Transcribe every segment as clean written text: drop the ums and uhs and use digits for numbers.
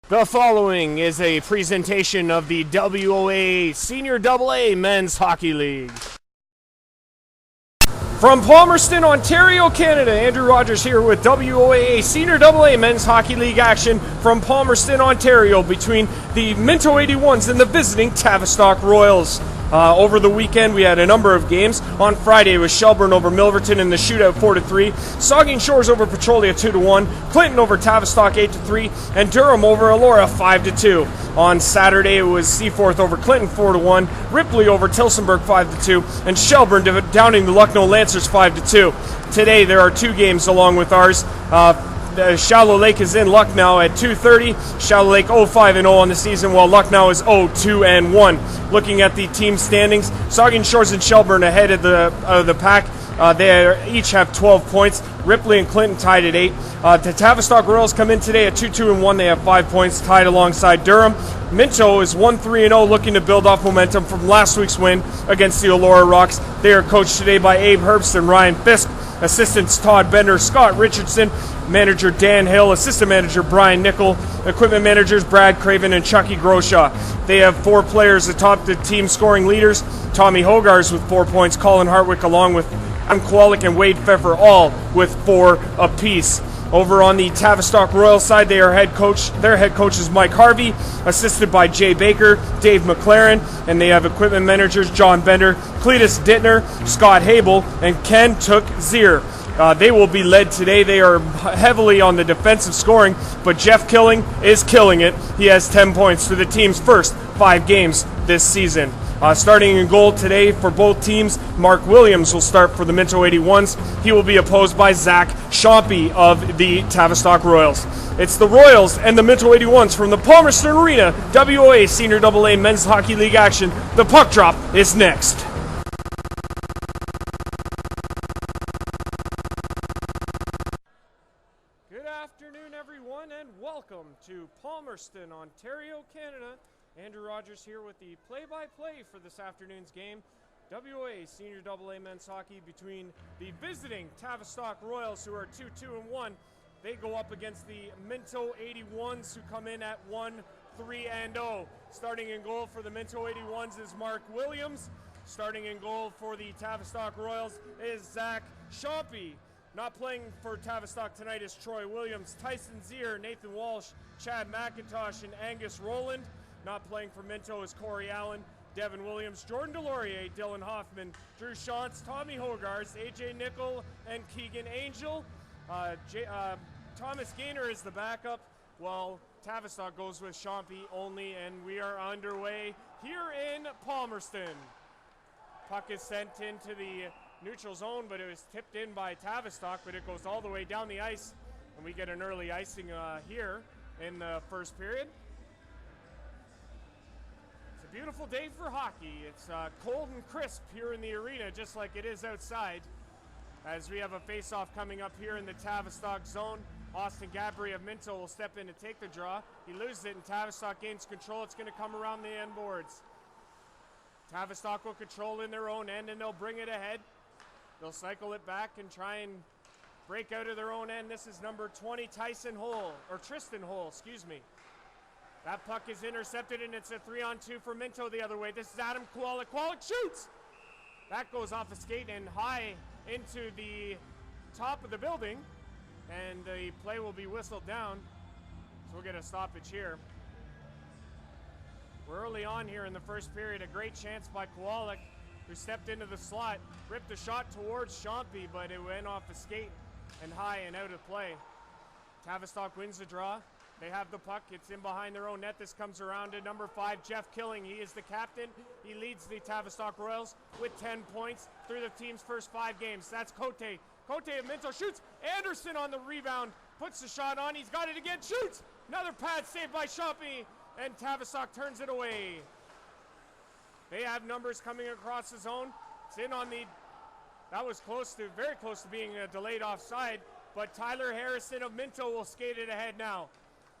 The following is a presentation of the WOA Senior AA Men's Hockey League. From Palmerston, Ontario, Canada, Andrew Rogers here with WOA Senior AA Men's Hockey League action from Palmerston, Ontario between the Minto 81s and the visiting Tavistock Royals. Over the weekend, we had a number of games. On Friday, it was Shelburne over Milverton in the shootout 4-3, Saugeen Shores over Petrolia 2-1, Clinton over Tavistock 8-3, and Durham over Elora 5-2. On Saturday, it was Seaforth over Clinton 4-1, Ripley over Tilsonburg 5-2, and Shelburne downing the Lucknow Lancers 5-2. Today, there are two games along with ours. Shallow Lake is in Lucknow at 2:30. Shallow Lake 0-5-0 on the season, while Lucknow is 0-2-1. Looking at the team standings, Saugeen Shores and Shelburne ahead of the pack. They each have 12 points. Ripley and Clinton tied at 8. The Tavistock Royals come in today at 2-2-1. They have 5 points, tied alongside Durham. Minto is 1-3-0, looking to build off momentum from last week's win against the Elora Rocks. They are coached today by Abe Herbst and Ryan Fisk. Assistants Todd Bender, Scott Richardson, manager Dan Hill, assistant manager Brian Nickel, equipment managers Brad Craven and Chucky Groshaw. They have 4 players atop the team scoring leaders. Tommy Hogars with 4 points, Colin Hartwick along with Adam Kowalik and Wade Pfeffer, all with 4 apiece. Over on the Tavistock Royals side, their head coach is Mike Harvey, assisted by Jay Baker, Dave McLaren, and they have equipment managers John Bender, Cletus Dittner, Scott Habel, and Ken Took Zier. They will be led today. They are heavily on the defensive scoring, but Jeff Killing is killing it. He has 10 points for the team's first 5 games this season. Starting in goal today for both teams, Mark Williams will start for the Minto 81s. He will be opposed by Zach Schompy of the Tavistock Royals. It's the Royals and the Minto 81s from the Palmerston Arena WOA Senior AA Men's Hockey League action. The puck drop is next. Good afternoon, everyone, and welcome to Palmerston, Ontario, Canada. Andrew Rogers here with the play-by-play for this afternoon's game. WOA Senior AA Men's Hockey between the visiting Tavistock Royals, who are 2-2-1. They go up against the Minto 81s, who come in at 1-3-0. Starting in goal for the Minto 81s is Mark Williams. Starting in goal for the Tavistock Royals is Zach Schompy. Not playing for Tavistock tonight is Troy Williams, Tyson Zier, Nathan Walsh, Chad McIntosh, and Angus Rowland. Not playing for Minto is Corey Allen, Devin Williams, Jordan Delorier, Dylan Hoffman, Drew Shantz, Tommy Hogars, AJ Nickel, and Keegan Angel. Thomas Gaynor is the backup, while Tavistock goes with Schompy only, and we are underway here in Palmerston. Puck is sent into the neutral zone, but it was tipped in by Tavistock, but it goes all the way down the ice, and we get an early icing here in the first period. Beautiful day for hockey. It's cold and crisp here in the arena, just like it is outside, as we have a face-off coming up here in the Tavistock zone. Austin Gabry of Minto will step in to take the draw. He loses it and Tavistock gains control. It's going to come around the end boards. Tavistock will control in their own end, and they'll bring it ahead. They'll cycle it back and try and break out of their own end. This is number 20, Tristan Hull. That puck is intercepted, and it's a 3-on-2 for Minto the other way. This is Adam Kowalik. Kowalik shoots! That goes off a skate and high into the top of the building, and the play will be whistled down. So we'll get a stoppage here. We're early on here in the first period. A great chance by Kowalik, who stepped into the slot, ripped a shot towards Schompy, but it went off a skate and high and out of play. Tavistock wins the draw. They have the puck. It's in behind their own net. This comes around to number 5, Jeff Killing. He is the captain. He leads the Tavistock Royals with 10 points through the team's first 5 games. That's Cote. Cote of Minto shoots. Anderson on the rebound. Puts the shot on. He's got it again. Shoots. Another pad saved by Schompy. And Tavistock turns it away. They have numbers coming across the zone. It's in on the... That was very close to being a delayed offside. But Tyler Harrison of Minto will skate it ahead now.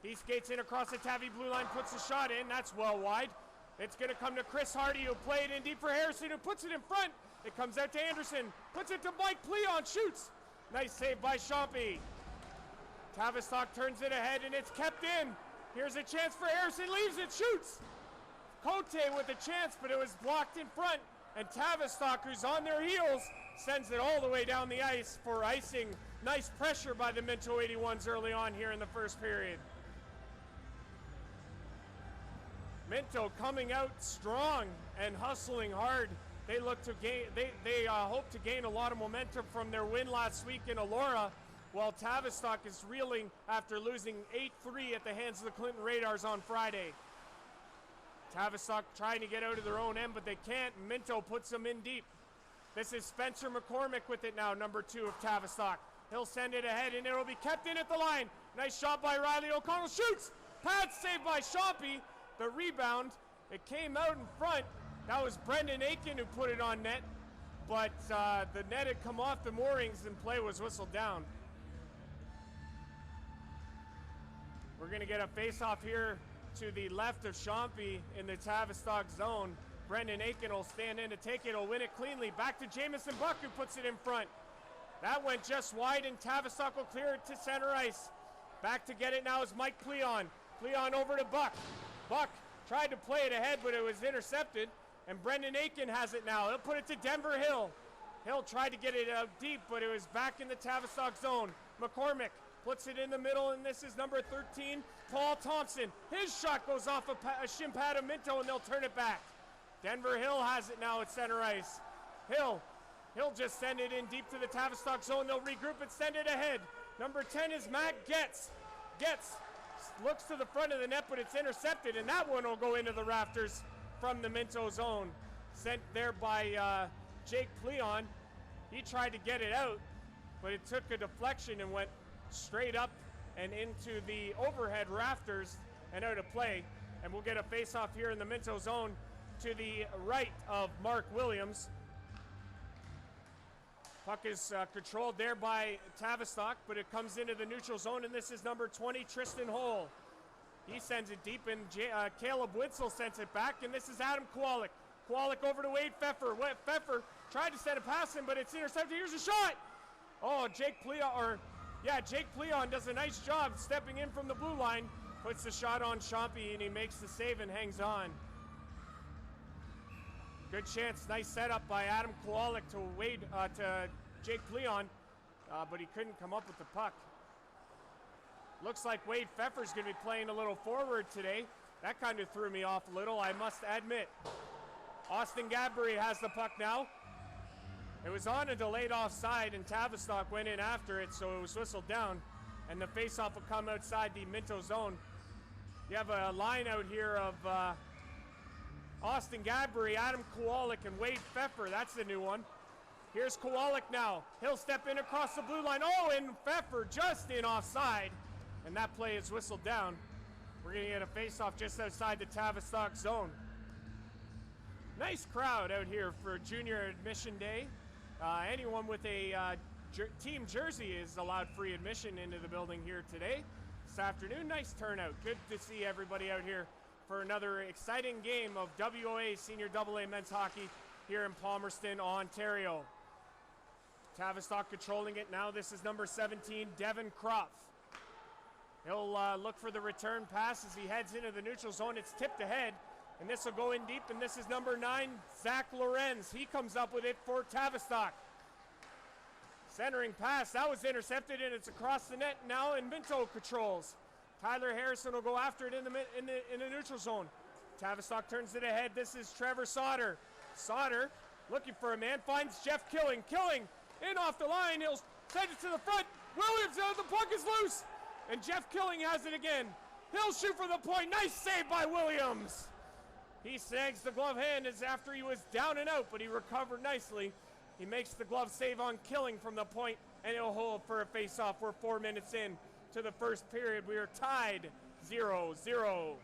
He skates in across the Tavi blue line, puts the shot in. That's well wide. It's going to come to Chris Hardy, who played in deep for Harrison, who puts it in front. It comes out to Anderson, puts it to Mike Pleon, shoots. Nice save by Schompy. Tavistock turns it ahead, and it's kept in. Here's a chance for Harrison, leaves it, shoots! Cote with a chance, but it was blocked in front, and Tavistock, who's on their heels, sends it all the way down the ice for icing. Nice pressure by the Minto 81s early on here in the first period. Minto coming out strong and hustling hard. They look to gain. They hope to gain a lot of momentum from their win last week in Elora, while Tavistock is reeling after losing 8-3 at the hands of the Clinton Radars on Friday. Tavistock trying to get out of their own end, but they can't. Minto puts them in deep. This is Spencer McCormick with it now, number 2 of Tavistock. He'll send it ahead, and it'll be kept in at the line. Nice shot by Riley O'Connell. Shoots! Pad saved by Shompy. The rebound, it came out in front. That was Brendan Aiken who put it on net, but the net had come off the moorings and play was whistled down. We're going to get a face-off here to the left of Shompy in the Tavistock zone. Brendan Aiken will stand in to take it. He'll win it cleanly. Back to Jamison Buck, who puts it in front. That went just wide, and Tavistock will clear it to center ice. Back to get it now is Mike Pleon. Pleon over to Buck. Buck tried to play it ahead, but it was intercepted. And Brendan Aiken has it now. He'll put it to Denver Hill. Hill tried to get it out deep, but it was back in the Tavistock zone. McCormick puts it in the middle, and this is number 13, Paul Thompson. His shot goes off a shin pad of Minto, and they'll turn it back. Denver Hill has it now at center ice. He'll just send it in deep to the Tavistock zone. They'll regroup and send it ahead. Number 10 is Matt Getz. Getz looks to the front of the net, but it's intercepted, and that one will go into the rafters from the Minto zone. Sent there by Jake Pleon. He tried to get it out, but it took a deflection and went straight up and into the overhead rafters and out of play. And we'll get a face-off here in the Minto zone to the right of Mark Williams. Puck is controlled there by Tavistock, but it comes into the neutral zone, and this is number 20, Tristan Hole. He sends it deep, and Caleb Witzel sends it back, and this is Adam Kowalik. Kowalik over to Wade Pfeffer. Pfeffer tried to send a pass in, but it's intercepted. Here's a shot! Oh, Jake Pleon does a nice job stepping in from the blue line, puts the shot on Shompy, and he makes the save and hangs on. Good chance, nice setup by Adam Kowalik to Jake Pleon, but he couldn't come up with the puck. Looks like Wade Pfeffer's going to be playing a little forward today. That kind of threw me off a little, I must admit. Austin Gadbury has the puck now. It was on a delayed offside, and Tavistock went in after it, so it was whistled down. And the faceoff will come outside the Minto zone. You have a line out here of Austin Gadbury, Adam Kowalik, and Wade Pfeffer. That's the new one. Here's Kowalik now. He'll step in across the blue line. Oh, and Pfeffer just in offside. And that play is whistled down. We're going to get a face-off just outside the Tavistock zone. Nice crowd out here for Junior Admission Day. Anyone with a team jersey is allowed free admission into the building here today. This afternoon, nice turnout. Good to see everybody out here for another exciting game of WOA Senior AA Men's Hockey here in Palmerston, Ontario. Tavistock controlling it now. This is number 17, Devin Kropf. He'll look for the return pass as he heads into the neutral zone. It's tipped ahead, and this will go in deep, and this is number 9, Zach Lorenz. He comes up with it for Tavistock. Centering pass, that was intercepted, and it's across the net now, and Minto controls. Tyler Harrison will go after it in the neutral zone. Tavistock turns it ahead. This is Trevor Sauter. Sauter looking for a man, finds Jeff Killing. Killing in off the line. He'll send it to the front. Williams, the puck is loose. And Jeff Killing has it again. He'll shoot for the point. Nice save by Williams. He snags the glove hand as after he was down and out, but he recovered nicely. He makes the glove save on Killing from the point, and he'll hold for a face-off. We're 4 minutes in to the first period. We are tied 0-0.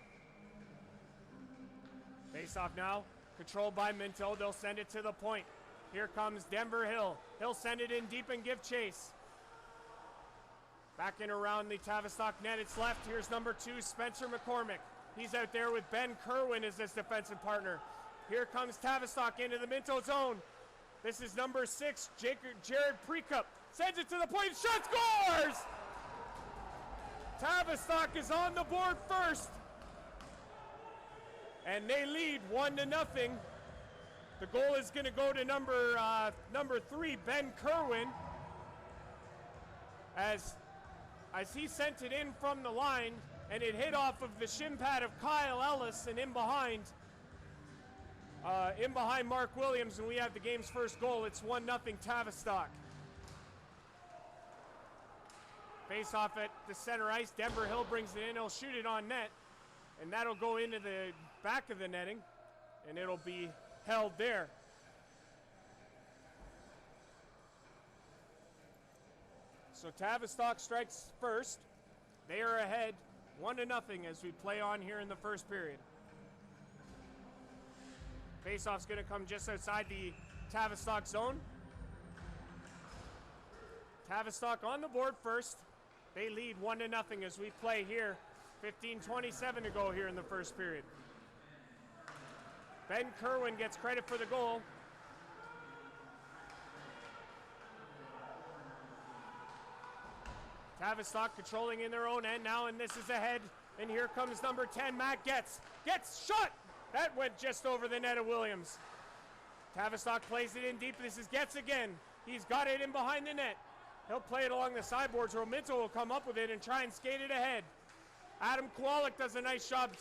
Face-off now, controlled by Minto. They'll send it to the point. Here comes Denver Hill. He'll send it in deep and give chase. Back in around the Tavistock net, it's left. Here's number 2, Spencer McCormick. He's out there with Ben Kerwin as his defensive partner. Here comes Tavistock into the Minto zone. This is number 6, Jared Prekup. Sends it to the point, shot, scores! Tavistock is on the board first. And they lead 1-0. The goal is going to go to number 3, Ben Kerwin, as he sent it in from the line, and it hit off of the shin pad of Kyle Ellis and in behind Mark Williams, and we have the game's first goal. It's 1-0 Tavistock. Face off at the center ice. Denver Hill brings it in. He'll shoot it on net, and that'll go into the back of the netting, and it'll be held there. So Tavistock strikes first. They are ahead 1-0 as we play on here in the first period. Faceoff's going to come just outside the Tavistock zone. Tavistock on the board first. They lead 1-0 as we play here. 15:27 to go here in the first period. Ben Kerwin gets credit for the goal. Tavistock controlling in their own end now, and this is ahead. And here comes number 10, Matt Getz. Getz shot! That went just over the net of Williams. Tavistock plays it in deep. This is Getz again. He's got it in behind the net. He'll play it along the sideboards, or Minto will come up with it and try and skate it ahead. Adam Kowalik does a nice job.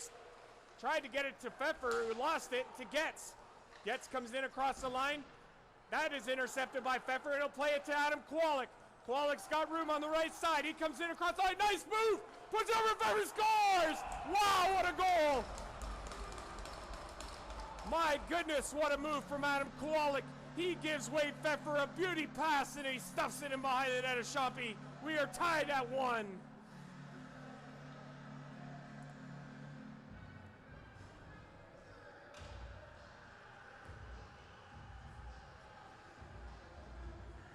Tried to get it to Pfeffer, who lost it to Getz. Getz comes in across the line. That is intercepted by Pfeffer, and he'll play it to Adam Kowalik. Kowalik's got room on the right side. He comes in across the line. Nice move! Puts over Pfeffer, scores! Wow, what a goal! My goodness, what a move from Adam Kowalik. He gives Wade Pfeffer a beauty pass, and he stuffs it in behind the net of Shoppy. We are tied at 1.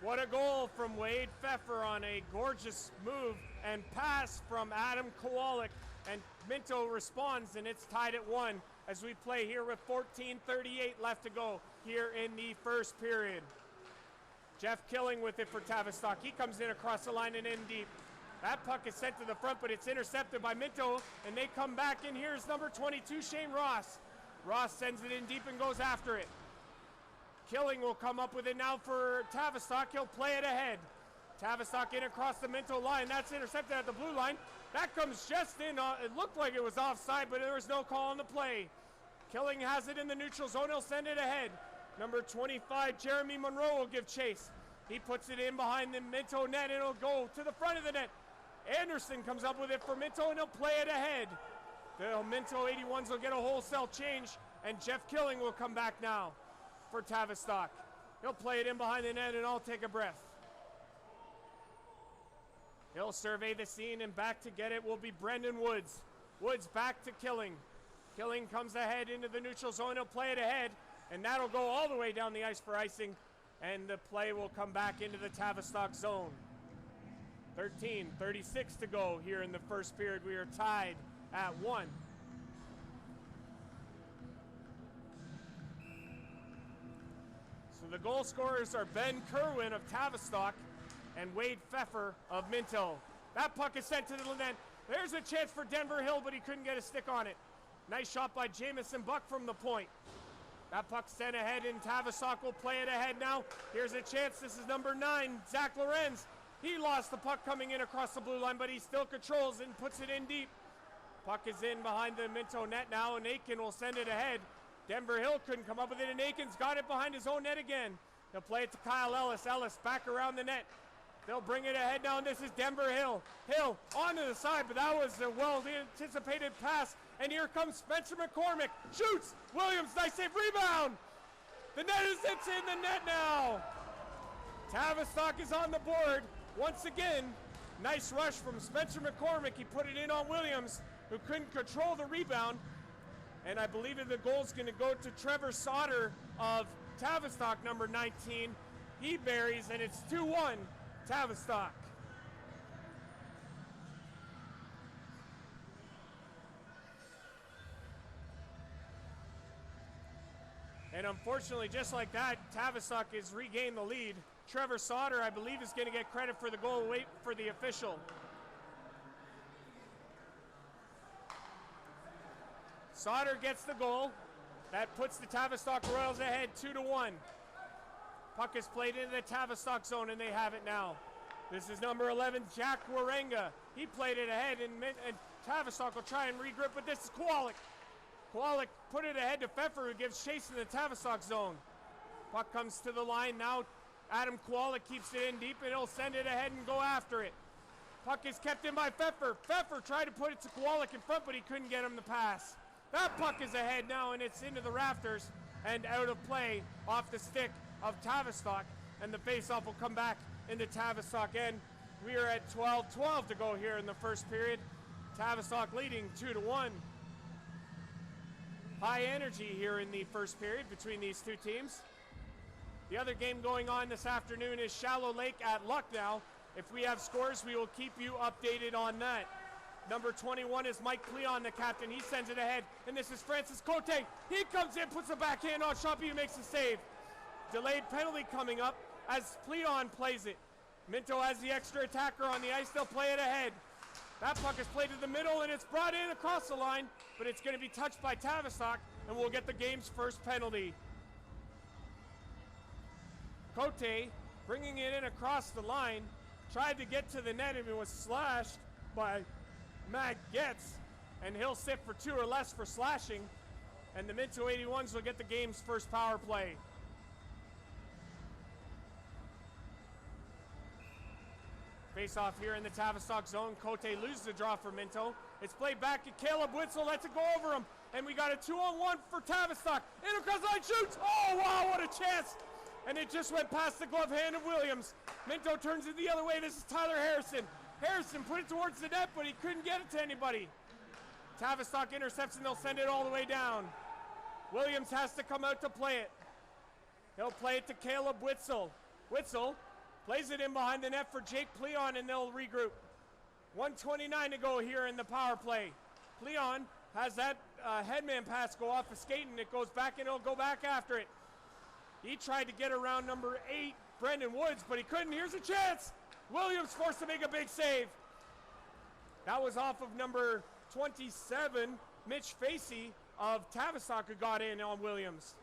What a goal from Wade Pfeffer on a gorgeous move and pass from Adam Kowalik. And Minto responds, and it's tied at 1 as we play here with 14:38 left to go here in the first period. Jeff Killing with it for Tavistock. He comes in across the line and in deep. That puck is sent to the front, but it's intercepted by Minto, and they come back in. Here's number 22, Shane Ross. Ross sends it in deep and goes after it. Killing will come up with it now for Tavistock. He'll play it ahead. Tavistock in across the Minto line. That's intercepted at the blue line. That comes just in. It looked like it was offside, but there was no call on the play. Killing has it in the neutral zone. He'll send it ahead. Number 25, Jeremy Monroe will give chase. He puts it in behind the Minto net, and it'll go to the front of the net. Anderson comes up with it for Minto, and he'll play it ahead. The Minto 81s will get a wholesale change, and Jeff Killing will come back now for Tavistock. He'll play it in behind the net, and I'll take a breath. He'll survey the scene, and back to get it will be Brendan Woods. Woods back to Killing. Killing comes ahead into the neutral zone. He'll play it ahead, and that'll go all the way down the ice for icing, and the play will come back into the Tavistock zone. 13:36 to go here in the first period. We are tied at 1. So the goal scorers are Ben Kerwin of Tavistock and Wade Pfeffer of Minto. That puck is sent to the net. There's a chance for Denver Hill, but he couldn't get a stick on it. Nice shot by Jamison Buck from the point. That puck sent ahead, and Tavistock will play it ahead now. Here's a chance. This is number 9, Zach Lorenz. He lost the puck coming in across the blue line, but he still controls and puts it in deep. Puck is in behind the Minto net now, and Aiken will send it ahead. Denver Hill couldn't come up with it, and Aiken's got it behind his own net again. He'll play it to Kyle Ellis. Ellis back around the net. They'll bring it ahead now, and this is Denver Hill. Hill onto the side, but that was a well-anticipated pass. And here comes Spencer McCormick. Shoots! Williams, nice save, rebound! The net is in the net now! Tavistock is on the board once again. Nice rush from Spencer McCormick. He put it in on Williams, who couldn't control the rebound. And I believe that the goal's going to go to Trevor Sauter of Tavistock, number 19. He buries, and it's 2-1, Tavistock. And unfortunately, just like that, Tavistock has regained the lead. Trevor Sauter, I believe, is going to get credit for the goal. Wait for the official. Sauter gets the goal. That puts the Tavistock Royals ahead 2-1. Puck is played into the Tavistock zone, and they have it now. This is number 11, Jack Warenga. He played it ahead, and Tavistock will try and regroup, but this is Kowalik. Kowalik put it ahead to Pfeffer, who gives chase in the Tavistock zone. Puck comes to the line. Now Adam Kowalik keeps it in deep, and he'll send it ahead and go after it. Puck is kept in by Pfeffer. Pfeffer tried to put it to Kowalik in front, but he couldn't get him to pass. That puck is ahead now, and it's into the rafters and out of play off the stick of Tavistock, and the faceoff will come back into Tavistock end. We are at 12-12 to go here in the first period. Tavistock leading 2-1. High energy here in the first period between these two teams. The other game going on this afternoon is Shallow Lake at Lucknow. If we have scores, we will keep you updated on that. Number 21 is Mike Cleon, the captain. He sends it ahead, and this is Francis Cote. He comes in, puts a backhand on Choppy, and makes the save. Delayed penalty coming up as Cleon plays it. Minto has the extra attacker on the ice. They'll play it ahead. That puck is played to the middle, and it's brought in across the line, but it's going to be touched by Tavistock, and we'll get the game's first penalty. Cote bringing it in across the line, tried to get to the net, and it was slashed by Matt Getz, and he'll sit for 2 or less for slashing, and the Minto 81s will get the game's first power play. Face off here in the Tavistock zone. Cote loses the draw for Minto. It's played back to Caleb Witzel, lets it go over him, and we got a 2-on-1 for Tavistock. In across the line, shoots! Oh wow, what a chance! And it just went past the glove hand of Williams. Minto turns it the other way. This is Tyler Harrison. Harrison put it towards the net, but he couldn't get it to anybody. Tavistock intercepts, and they'll send it all the way down. Williams has to come out to play it. He'll play it to Caleb Witzel. Witzel plays it in behind the net for Jake Cleon, and they'll regroup. 1:29 to go here in the power play. Cleon has that headman pass go off a skate, and it goes back, and he'll go back after it. He tried to get around number 8, Brendan Woods, but he couldn't. Here's a chance. Williams forced to make a big save. That was off of number 27, Mitch Facey of Tavistock, who got in on Williams.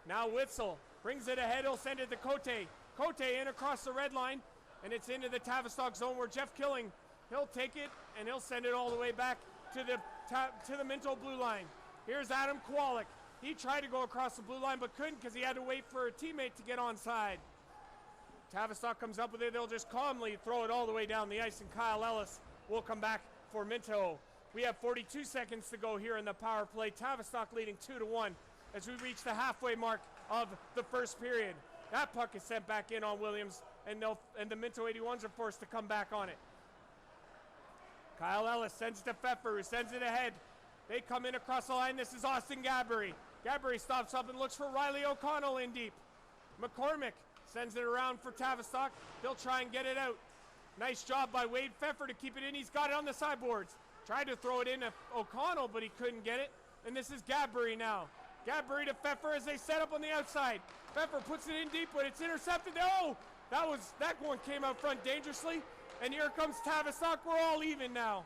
Now Witzel brings it ahead. He'll send it to Cote. Cote in across the red line, and it's into the Tavistock zone where Jeff Killing, he'll take it, and he'll send it all the way back to the Minto blue line. Here's Adam Kowalik. He tried to go across the blue line, but couldn't because he had to wait for a teammate to get onside. Tavistock comes up with it. They'll just calmly throw it all the way down the ice, and Kyle Ellis will come back for Minto. We have 42 seconds to go here in the power play. Tavistock leading 2-1 as we reach the halfway mark of the first period. That puck is sent back in on Williams, and the Minto 81s are forced to come back on it. Kyle Ellis sends it to Pfeffer, who sends it ahead. They come in across the line. This is Austin Gabbery. Gabbery stops up and looks for Riley O'Connell in deep. McCormick sends it around for Tavistock. They'll try and get it out. Nice job by Wade Pfeffer to keep it in. He's got it on the sideboards. Tried to throw it in to O'Connell, but he couldn't get it. And this is Gabbery now. Gabbery to Pfeffer as they set up on the outside. Pfeffer puts it in deep, but it's intercepted. Oh, that one came out front dangerously. And here comes Tavistock. We're all even now.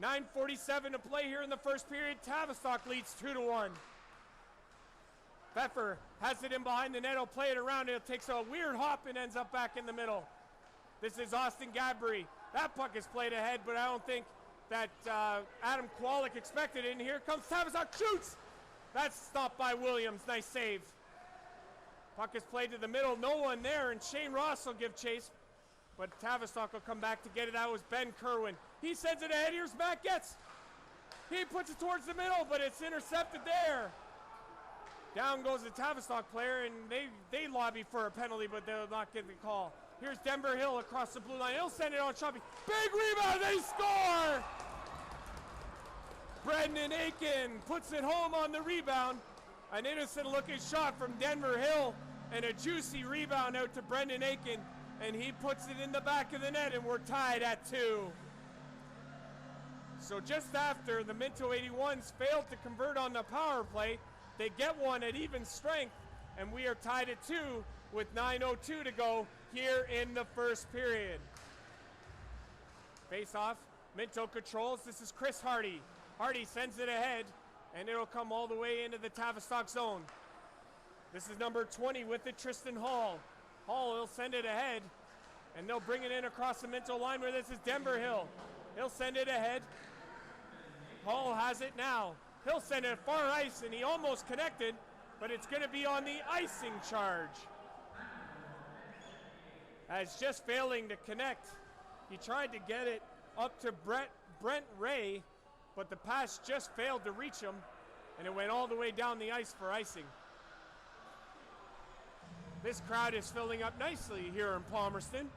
9:47 to play here in the first period. Tavistock leads 2-1. Pfeffer has it in behind the net. He'll play it around. It takes a weird hop and ends up back in the middle. This is Austin Gabbery. That puck is played ahead, but I don't think that Adam Kowalik expected it. And here comes Tavistock. Shoots! That's stopped by Williams. Nice save. Puck is played to the middle. No one there, and Shane Ross will give chase. But Tavistock will come back to get it. That was Ben Kerwin. He sends it ahead. Here's Matt Getz. He puts it towards the middle, but it's intercepted there. Down goes the Tavistock player, and they lobby for a penalty, but they'll not get the call. Here's Denver Hill across the blue line. He'll send it on Choppy. Big rebound. They score! Brendan Aiken puts it home on the rebound. An innocent-looking shot from Denver Hill, and a juicy rebound out to Brendan Aiken. And he puts it in the back of the net, and we're tied at 2. So just after the Minto 81s failed to convert on the power play, they get one at even strength, and we are tied at 2 with 9:02 to go here in the first period. Face off, Minto controls. This is Chris Hardy. Hardy sends it ahead. and it'll come all the way into the Tavistock zone. This is number 20 with it, Tristan Hall. Hall will send it ahead, and they'll bring it in across the Minto line where this is Denver Hill. He'll send it ahead. Hall has it now. He'll send it far ice, and he almost connected, but it's going to be on the icing charge. As just failing to connect. He tried to get it up to Brent Ray, but the pass just failed to reach him, and it went all the way down the ice for icing. This crowd is filling up nicely here in Palmerston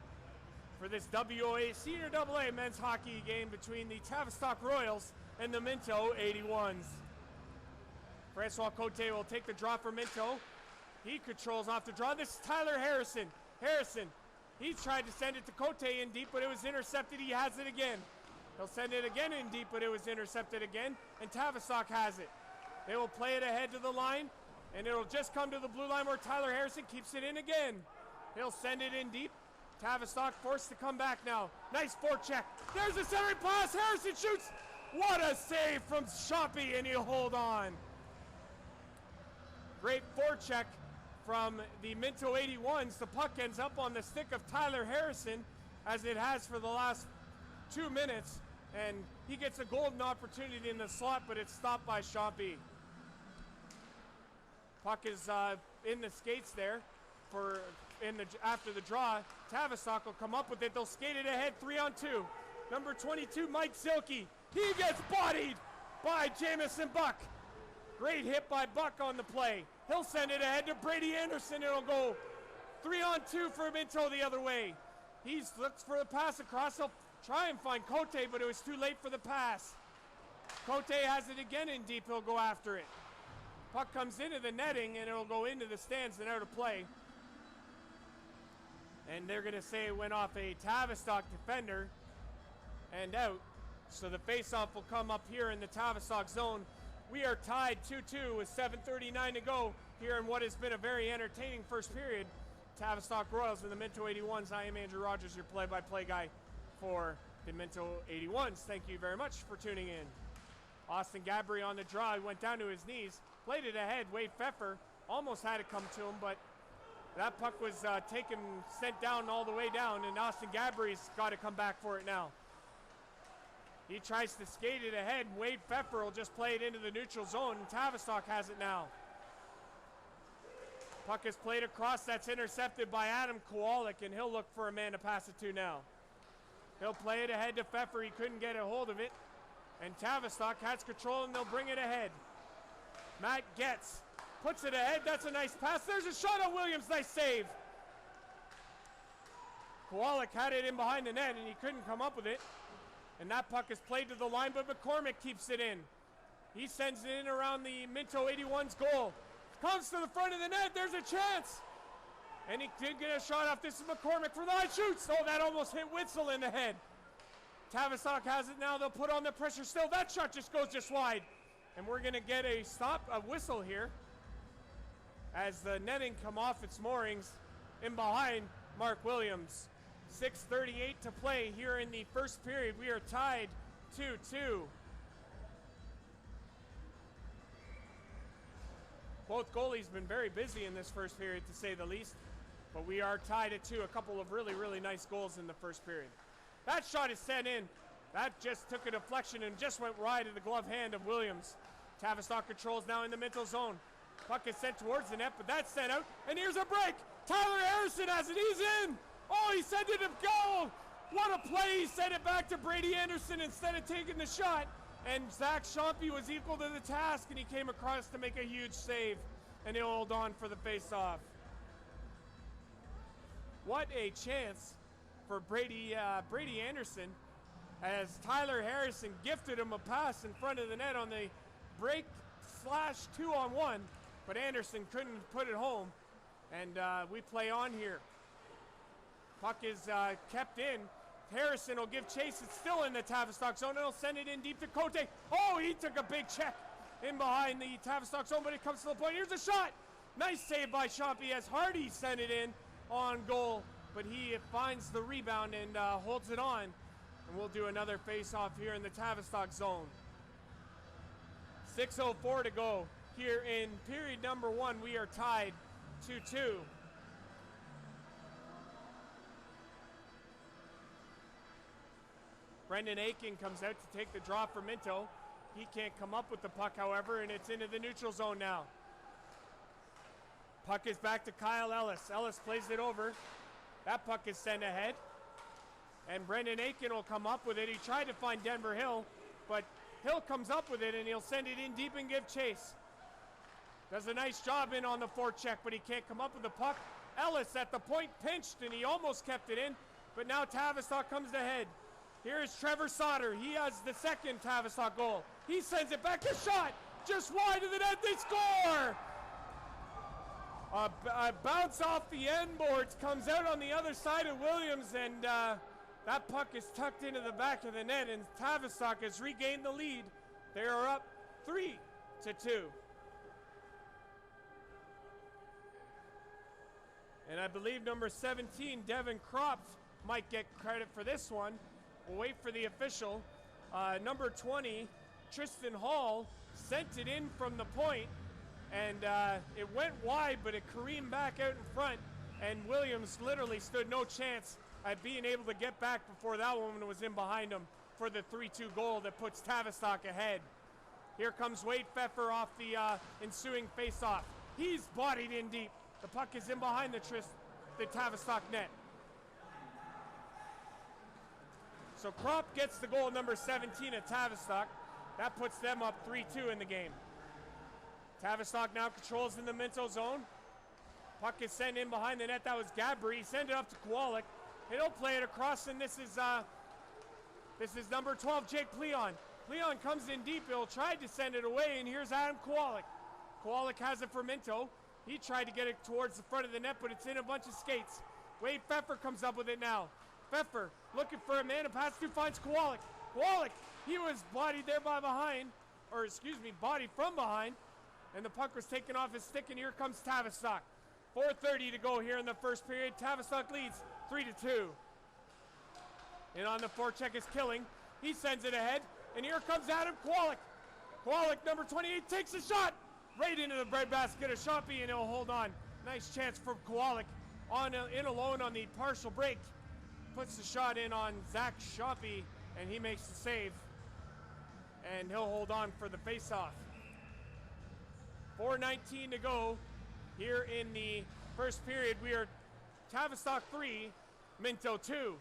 for this WOA Senior AA men's hockey game between the Tavistock Royals and the Minto 81s. Francois Cote will take the draw for Minto. He controls off the draw. This is Tyler Harrison. He tried to send it to Cote in deep, but it was intercepted. He has it again. He'll send it again in deep, but it was intercepted again, and Tavistock has it. They will play it ahead to the line, and it'll just come to the blue line where Tyler Harrison keeps it in again. He'll send it in deep. Tavistock forced to come back now. Nice forecheck. There's a centering pass. Harrison shoots. What a save from Shoppy, and he'll hold on. Great forecheck from the Minto 81s. The puck ends up on the stick of Tyler Harrison, as it has for the last 2 minutes, and he gets a golden opportunity in the slot, but it's stopped by Shoppy. Puck is in the skates there after the draw. Tavistock will come up with it. They'll skate it ahead 3-on-2. Number 22, Mike Silke. He gets bodied by Jamison Buck. Great hit by Buck on the play. He'll send it ahead to Brady Anderson. It'll go 3-on-2 for Minto the other way. He looks for the pass across. He'll try and find Cote, but it was too late for the pass. Cote has it again in deep. He'll go after it. Puck comes into the netting, and it'll go into the stands and out of play. And they're going to say it went off a Tavistock defender and out. So the faceoff will come up here in the Tavistock zone. We are tied 2-2 with 7:39 to go here in what has been a very entertaining first period. Tavistock Royals and the Minto 81s. I am Andrew Rogers, your play-by-play guy for the Minto 81s. Thank you very much for tuning in. Austin Gabry on the draw. He went down to his knees, played it ahead. Wade Pfeffer almost had it come to him, but that puck was sent down all the way down, and Austin Gabry's got to come back for it now. He tries to skate it ahead. Wade Pfeffer will just play it into the neutral zone, and Tavistock has it now. Puck is played across. That's intercepted by Adam Kowalik, and he'll look for a man to pass it to now. He'll play it ahead to Pfeffer. He couldn't get a hold of it. And Tavistock has control, and they'll bring it ahead. Matt Getz puts it ahead. That's a nice pass. There's a shot on Williams. Nice save. Kowalik had it in behind the net, and he couldn't come up with it. And that puck is played to the line, but McCormick keeps it in. He sends it in around the Minto 81's goal. Comes to the front of the net. There's a chance. And he did get a shot off. This is McCormick for the line. Shoots. Oh, that almost hit Witzel in the head. Tavistock has it now. They'll put on the pressure still. That shot just goes just wide. And we're going to get a whistle here as the netting come off its moorings in behind Mark Williams. 6:38 to play here in the first period. We are tied 2-2. Both goalies been very busy in this first period, to say the least. But we are tied at 2. A couple of really, really nice goals in the first period. That shot is sent in. That just took a deflection and just went wide of the glove hand of Williams. Tavistock controls now in the Minto zone. Puck is sent towards the net, but that's sent out. And here's a break. Tyler Harrison has it. He's in. Oh, he sent it to goal. What a play. He sent it back to Brady Anderson instead of taking the shot. And Zach Shompy was equal to the task, and he came across to make a huge save. And he'll hold on for the faceoff. What a chance for Brady Anderson, as Tyler Harrison gifted him a pass in front of the net on the break / 2-on-1, but Anderson couldn't put it home, and we play on here. Puck is kept in. Harrison will give chase. It's still in the Tavistock zone, and he'll send it in deep to Cote. Oh, he took a big check in behind the Tavistock zone, but it comes to the point. Here's a shot. Nice save by Shompy as Hardy sent it in on goal, but he finds the rebound and holds it on. And we'll do another face-off here in the Tavistock zone. 6:04 to go here in period number 1. We are tied 2-2. Brendan Aiken comes out to take the draw for Minto. He can't come up with the puck, however, and it's into the neutral zone now. Puck is back to Kyle Ellis. Ellis plays it over. That puck is sent ahead. And Brendan Aiken will come up with it. He tried to find Denver Hill, but Hill comes up with it, and he'll send it in deep and give chase. Does a nice job in on the forecheck, but he can't come up with the puck. Ellis at the point pinched, and he almost kept it in, but now Tavistock comes ahead. Here is Trevor Sauter. He has the second Tavistock goal. He sends it back, a shot just wide of the net. They score! A bounce off the end boards comes out on the other side of Williams, and that puck is tucked into the back of the net, and Tavistock has regained the lead. They are up 3-2. And I believe number 17, Devin Kropp, might get credit for this one. We'll wait for the official. Number 20, Tristan Hall, sent it in from the point, and it went wide, but it careened back out in front, and Williams literally stood no chance at being able to get back before that one was in behind him for the 3-2 goal that puts Tavistock ahead. Here comes Wade Pfeffer off the ensuing face-off. He's bodied in deep. The puck is in behind the Tavistock net. So Kropp gets the goal, number 17 at Tavistock. That puts them up 3-2 in the game. Tavistock now controls in the Minto zone. Puck is sent in behind the net. That was Gabri. Send it up to Kowalik. He'll play it across, and this is number 12, Jake Pleon. Pleon comes in deep. He'll try to send it away, and here's Adam Kowalik. Kowalik has it for Minto. He tried to get it towards the front of the net, but it's in a bunch of skates. Wade Pfeffer comes up with it now. Pfeffer looking for a man to pass to, finds Kowalik. Kowalik, he was bodied there by behind, or excuse me, bodied from behind, and the puck was taken off his stick, and here comes Tavistock. 4:30 to go here in the first period. Tavistock leads 3-2. And on the forecheck is Killing. He sends it ahead, and here comes Adam Kowalik. Kowalik, number 28, takes a shot right into the breadbasket of Shoppy, and he'll hold on. Nice chance for Kowalik in alone on the partial break. Puts the shot in on Zach Shoppy, and he makes the save. And he'll hold on for the face-off. 4:19 to go here in the first period. We are Tavistock 3, Minto 2.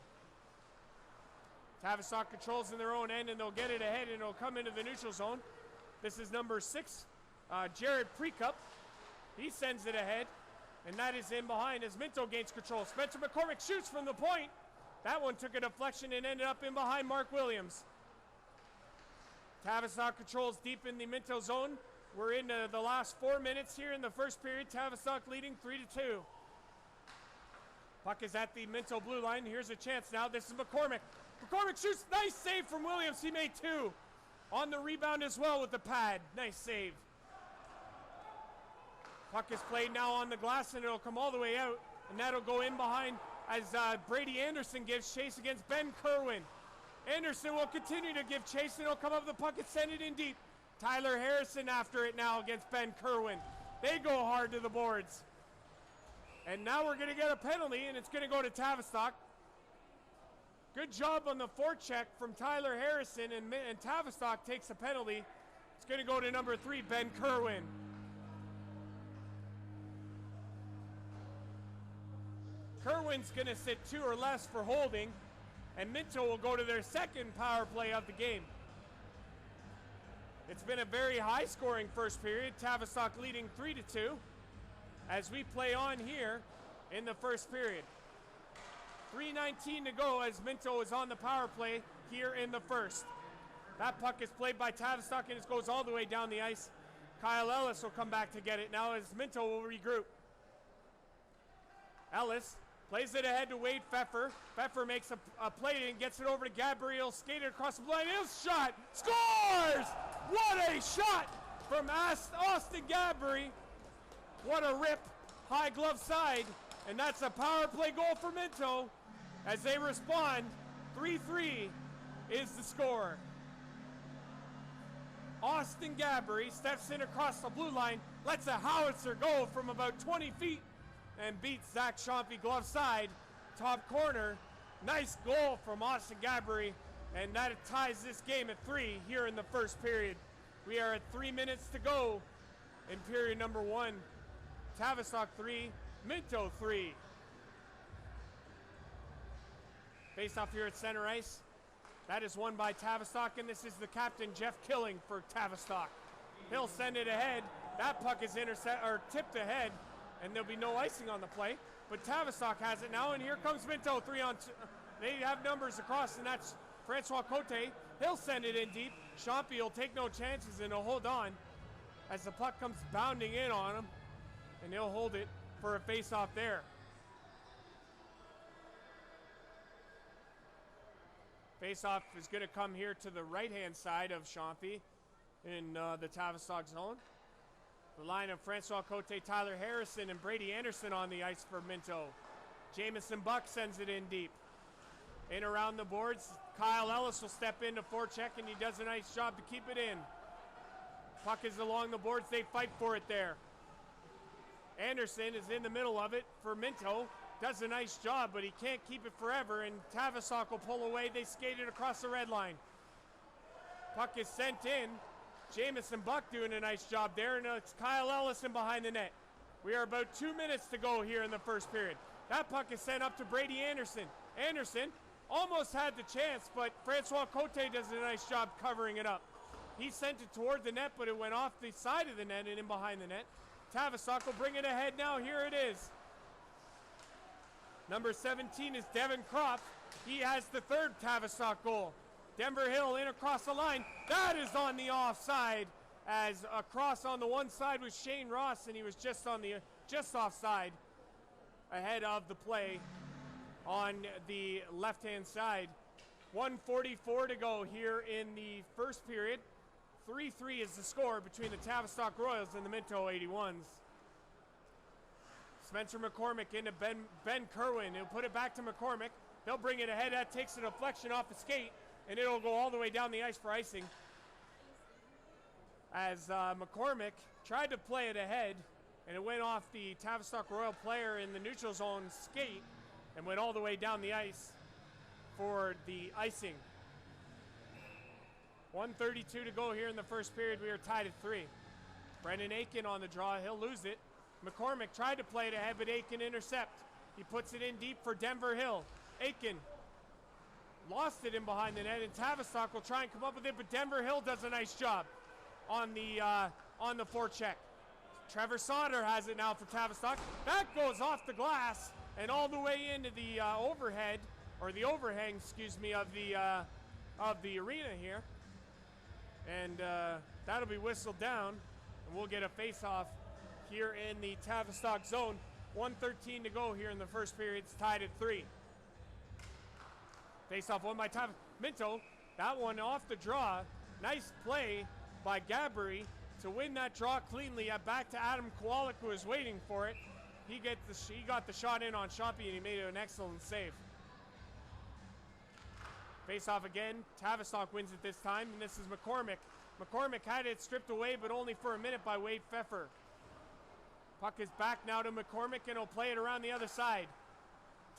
Tavistock controls in their own end, and they'll get it ahead, and it'll come into the neutral zone. This is number 6, Jared Precup. He sends it ahead, and that is in behind as Minto gains control. Spencer McCormick shoots from the point. That one took a deflection and ended up in behind Mark Williams. Tavistock controls deep in the Minto zone. We're into the last 4 minutes here in the first period. Tavistock leading 3-2. Puck is at the Minto blue line. Here's a chance now. This is McCormick. McCormick shoots. Nice save from Williams. He made 2. On the rebound as well with the pad. Nice save. Puck is played now on the glass, and it'll come all the way out. And that'll go in behind as Brady Anderson gives chase against Ben Kerwin. Anderson will continue to give chase, and he'll come up with the puck and send it in deep. Tyler Harrison after it now against Ben Kerwin. They go hard to the boards. And now we're going to get a penalty, and it's going to go to Tavistock. Good job on the forecheck from Tyler Harrison, and Tavistock takes a penalty. It's going to go to number 3, Ben Kerwin. Kerwin's going to sit 2 or less for holding, and Minto will go to their second power play of the game. It's been a very high-scoring first period. Tavistock leading 3-2 as we play on here in the first period. 3:19 to go as Minto is on the power play here in the first. That puck is played by Tavistock, and it goes all the way down the ice. Kyle Ellis will come back to get it now as Minto will regroup. Ellis plays it ahead to Wade Pfeffer. Pfeffer makes a play and gets it over to Gabriel. Skated across the line. His shot. Scores! What a shot from Austin Gabri. What a rip. High glove side. And that's a power play goal for Minto. As they respond, 3-3 is the score. Austin Gabbery steps in across the blue line, lets a howitzer go from about 20 feet, and beats Zach Schompfe glove side, top corner. Nice goal from Austin Gabbery, and that ties this game at 3 here in the first period. We are at 3 minutes to go in period number 1. Tavistock 3, Minto 3. Face off here at center ice. That is won by Tavistock, and this is the captain, Jeff Killing, for Tavistock. He'll send it ahead. That puck is tipped ahead, and there'll be no icing on the play. But Tavistock has it now, and here comes Minto, 3 on 2. They have numbers across, and that's Francois Cote. He'll send it in deep. Schompfe will take no chances, and he'll hold on as the puck comes bounding in on him, and he'll hold it for a face-off there. Face-off is going to come here to the right-hand side of Schompfe in the Tavistock zone. The line of Francois Cote, Tyler Harrison, and Brady Anderson on the ice for Minto. Jamison Buck sends it in deep. In around the boards, Kyle Ellis will step in to forecheck, and he does a nice job to keep it in. Puck is along the boards. They fight for it there. Anderson is in the middle of it for Minto. Does a nice job, but he can't keep it forever, and Tavistock will pull away. They skate it across the red line. Puck is sent in. Jamison Buck doing a nice job there, and it's Kyle Ellison behind the net. We are about 2 minutes to go here in the first period. That puck is sent up to Brady Anderson. Anderson almost had the chance, but Francois Cote does a nice job covering it up. He sent it toward the net, but it went off the side of the net and in behind the net. Tavistock will bring it ahead now. Here it is. Number 17 is Devin Kropp. He has the 3rd Tavistock goal. Denver Hill in across the line. That is on the offside, as across on the one side was Shane Ross, and he was just offside ahead of the play on the left-hand side. 1:44 to go here in the first period. 3-3 is the score between the Tavistock Royals and the Minto 81s. Spencer McCormick into Ben Kerwin. He'll put it back to McCormick. They'll bring it ahead. That takes a deflection off the skate, and it'll go all the way down the ice for icing. As McCormick tried to play it ahead, and it went off the Tavistock Royal player in the neutral zone skate and went all the way down the ice for the icing. 1:32 to go here in the first period. We are tied at 3. Brendan Aiken on the draw. He'll lose it. McCormick tried to play it ahead, but Aiken intercept. He puts it in deep for Denver Hill. Aiken lost it in behind the net, and Tavistock will try and come up with it, but Denver Hill does a nice job on the forecheck. Trevor Sauter has it now for Tavistock. That goes off the glass and all the way into the overhead, or the overhang, excuse me, of the arena here. And that'll be whistled down, and we'll get a face-off here in the Tavistock zone. 1:13 to go here in the first period. It's tied at 3. Face-off won by Minto. That one off the draw. Nice play by Gabbery to win that draw cleanly. Back to Adam Kowalik, who was waiting for it. He got the shot in on Schompfe, and he made an excellent save. Face-off again. Tavistock wins it this time, and this is McCormick. McCormick had it stripped away, but only for a minute by Wade Pfeffer. Puck is back now to McCormick, and he'll play it around the other side.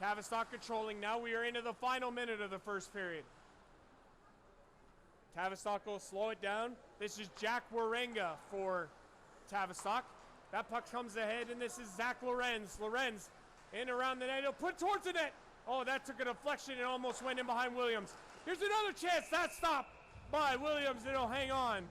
Tavistock controlling now. We are into the final minute of the first period. Tavistock will slow it down. This is Jack Warenga for Tavistock. That puck comes ahead, and this is Zach Lorenz. Lorenz in around the net. He'll put towards the net. Oh, that took a deflection and almost went in behind Williams. Here's another chance. That stopped by Williams, and he'll hang on.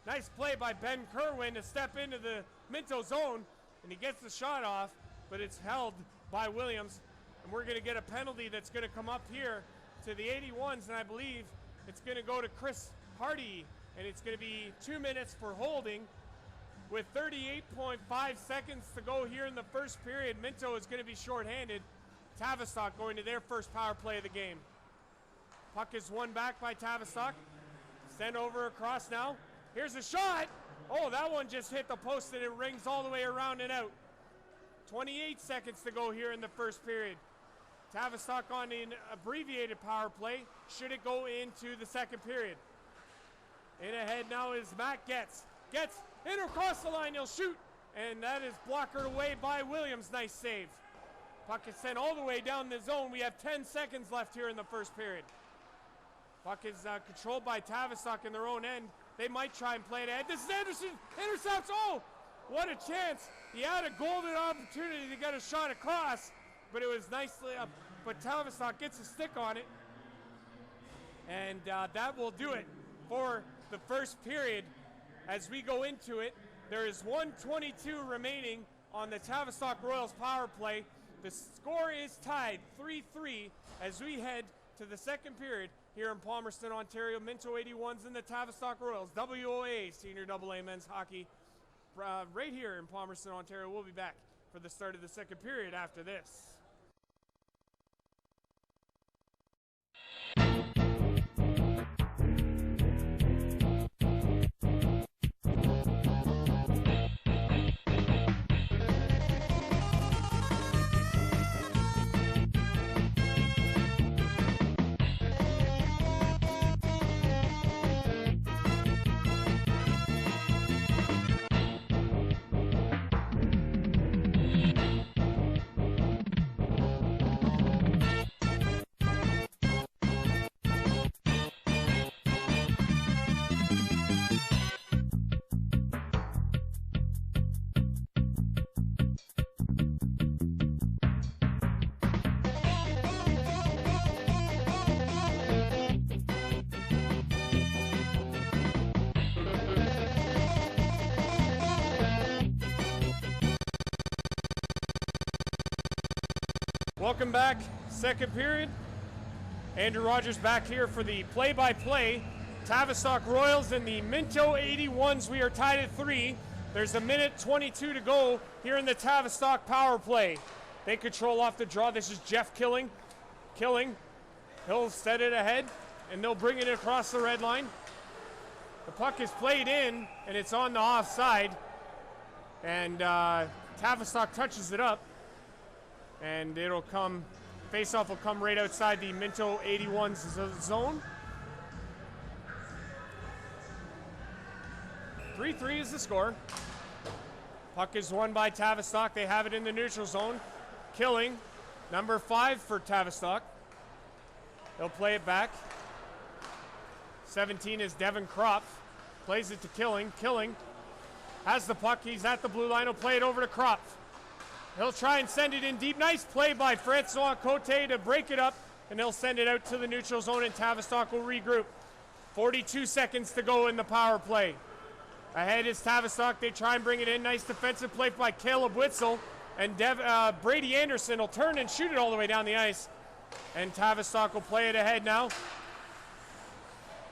Nice play by Ben Kerwin to step into the Minto zone, and he gets the shot off, but it's held by Williams. And we're going to get a penalty that's going to come up here to the 81s, and I believe it's going to go to Chris Hardy, and it's going to be 2 minutes for holding. With 38.5 seconds to go here in the first period, Minto is going to be shorthanded. Tavistock going to their first power play of the game. Puck is won back by Tavistock. Sent over across now. Here's a shot. Oh, that one just hit the post, and it rings all the way around and out. 28 seconds to go here in the first period. Tavistock on an abbreviated power play should it go into the second period. In ahead now is Matt Gets in across the line, he'll shoot, and that is blockered away by Williams. Nice save. Puck is sent all the way down the zone. We have 10 seconds left here in the first period. Puck is controlled by Tavistock in their own end. They might try and play it ahead. This is Anderson, intercepts, oh, what a chance. He had a golden opportunity to get a shot across, but it was nicely up, but Tavistock gets a stick on it, and that will do it for the first period. As we go into it, there is 1:22 remaining on the Tavistock Royals power play. The score is tied 3-3 as we head to the second period here in Palmerston, Ontario. Minto 81s and the Tavistock Royals, WOA Senior AA Men's Hockey, right here in Palmerston, Ontario. We'll be back for the start of the second period after this. Welcome back, second period. Andrew Rogers back here for the play-by-play. Tavistock Royals and the Minto 81s. We are tied at 3. There's 1:22 to go here in the Tavistock power play. They control off the draw. This is Jeff Killing. He'll set it ahead, and they'll bring it across the red line. The puck is played in, and it's on the offside. And Tavistock touches it up. And it'll come, face-off will come right outside the Minto 81's zone. 3-3 is the score. Puck is won by Tavistock. They have it in the neutral zone. Killing, number 5 for Tavistock. They'll play it back. 17 is Devin Kropf. Plays it to Killing. Killing has the puck. He's at the blue line. He'll play it over to Kropf. He'll try and send it in deep. Nice play by Francois Cote to break it up, and he'll send it out to the neutral zone, and Tavistock will regroup. 42 seconds to go in the power play. Ahead is Tavistock. They try and bring it in. Nice defensive play by Caleb Witzel, and Brady Anderson will turn and shoot it all the way down the ice, and Tavistock will play it ahead now.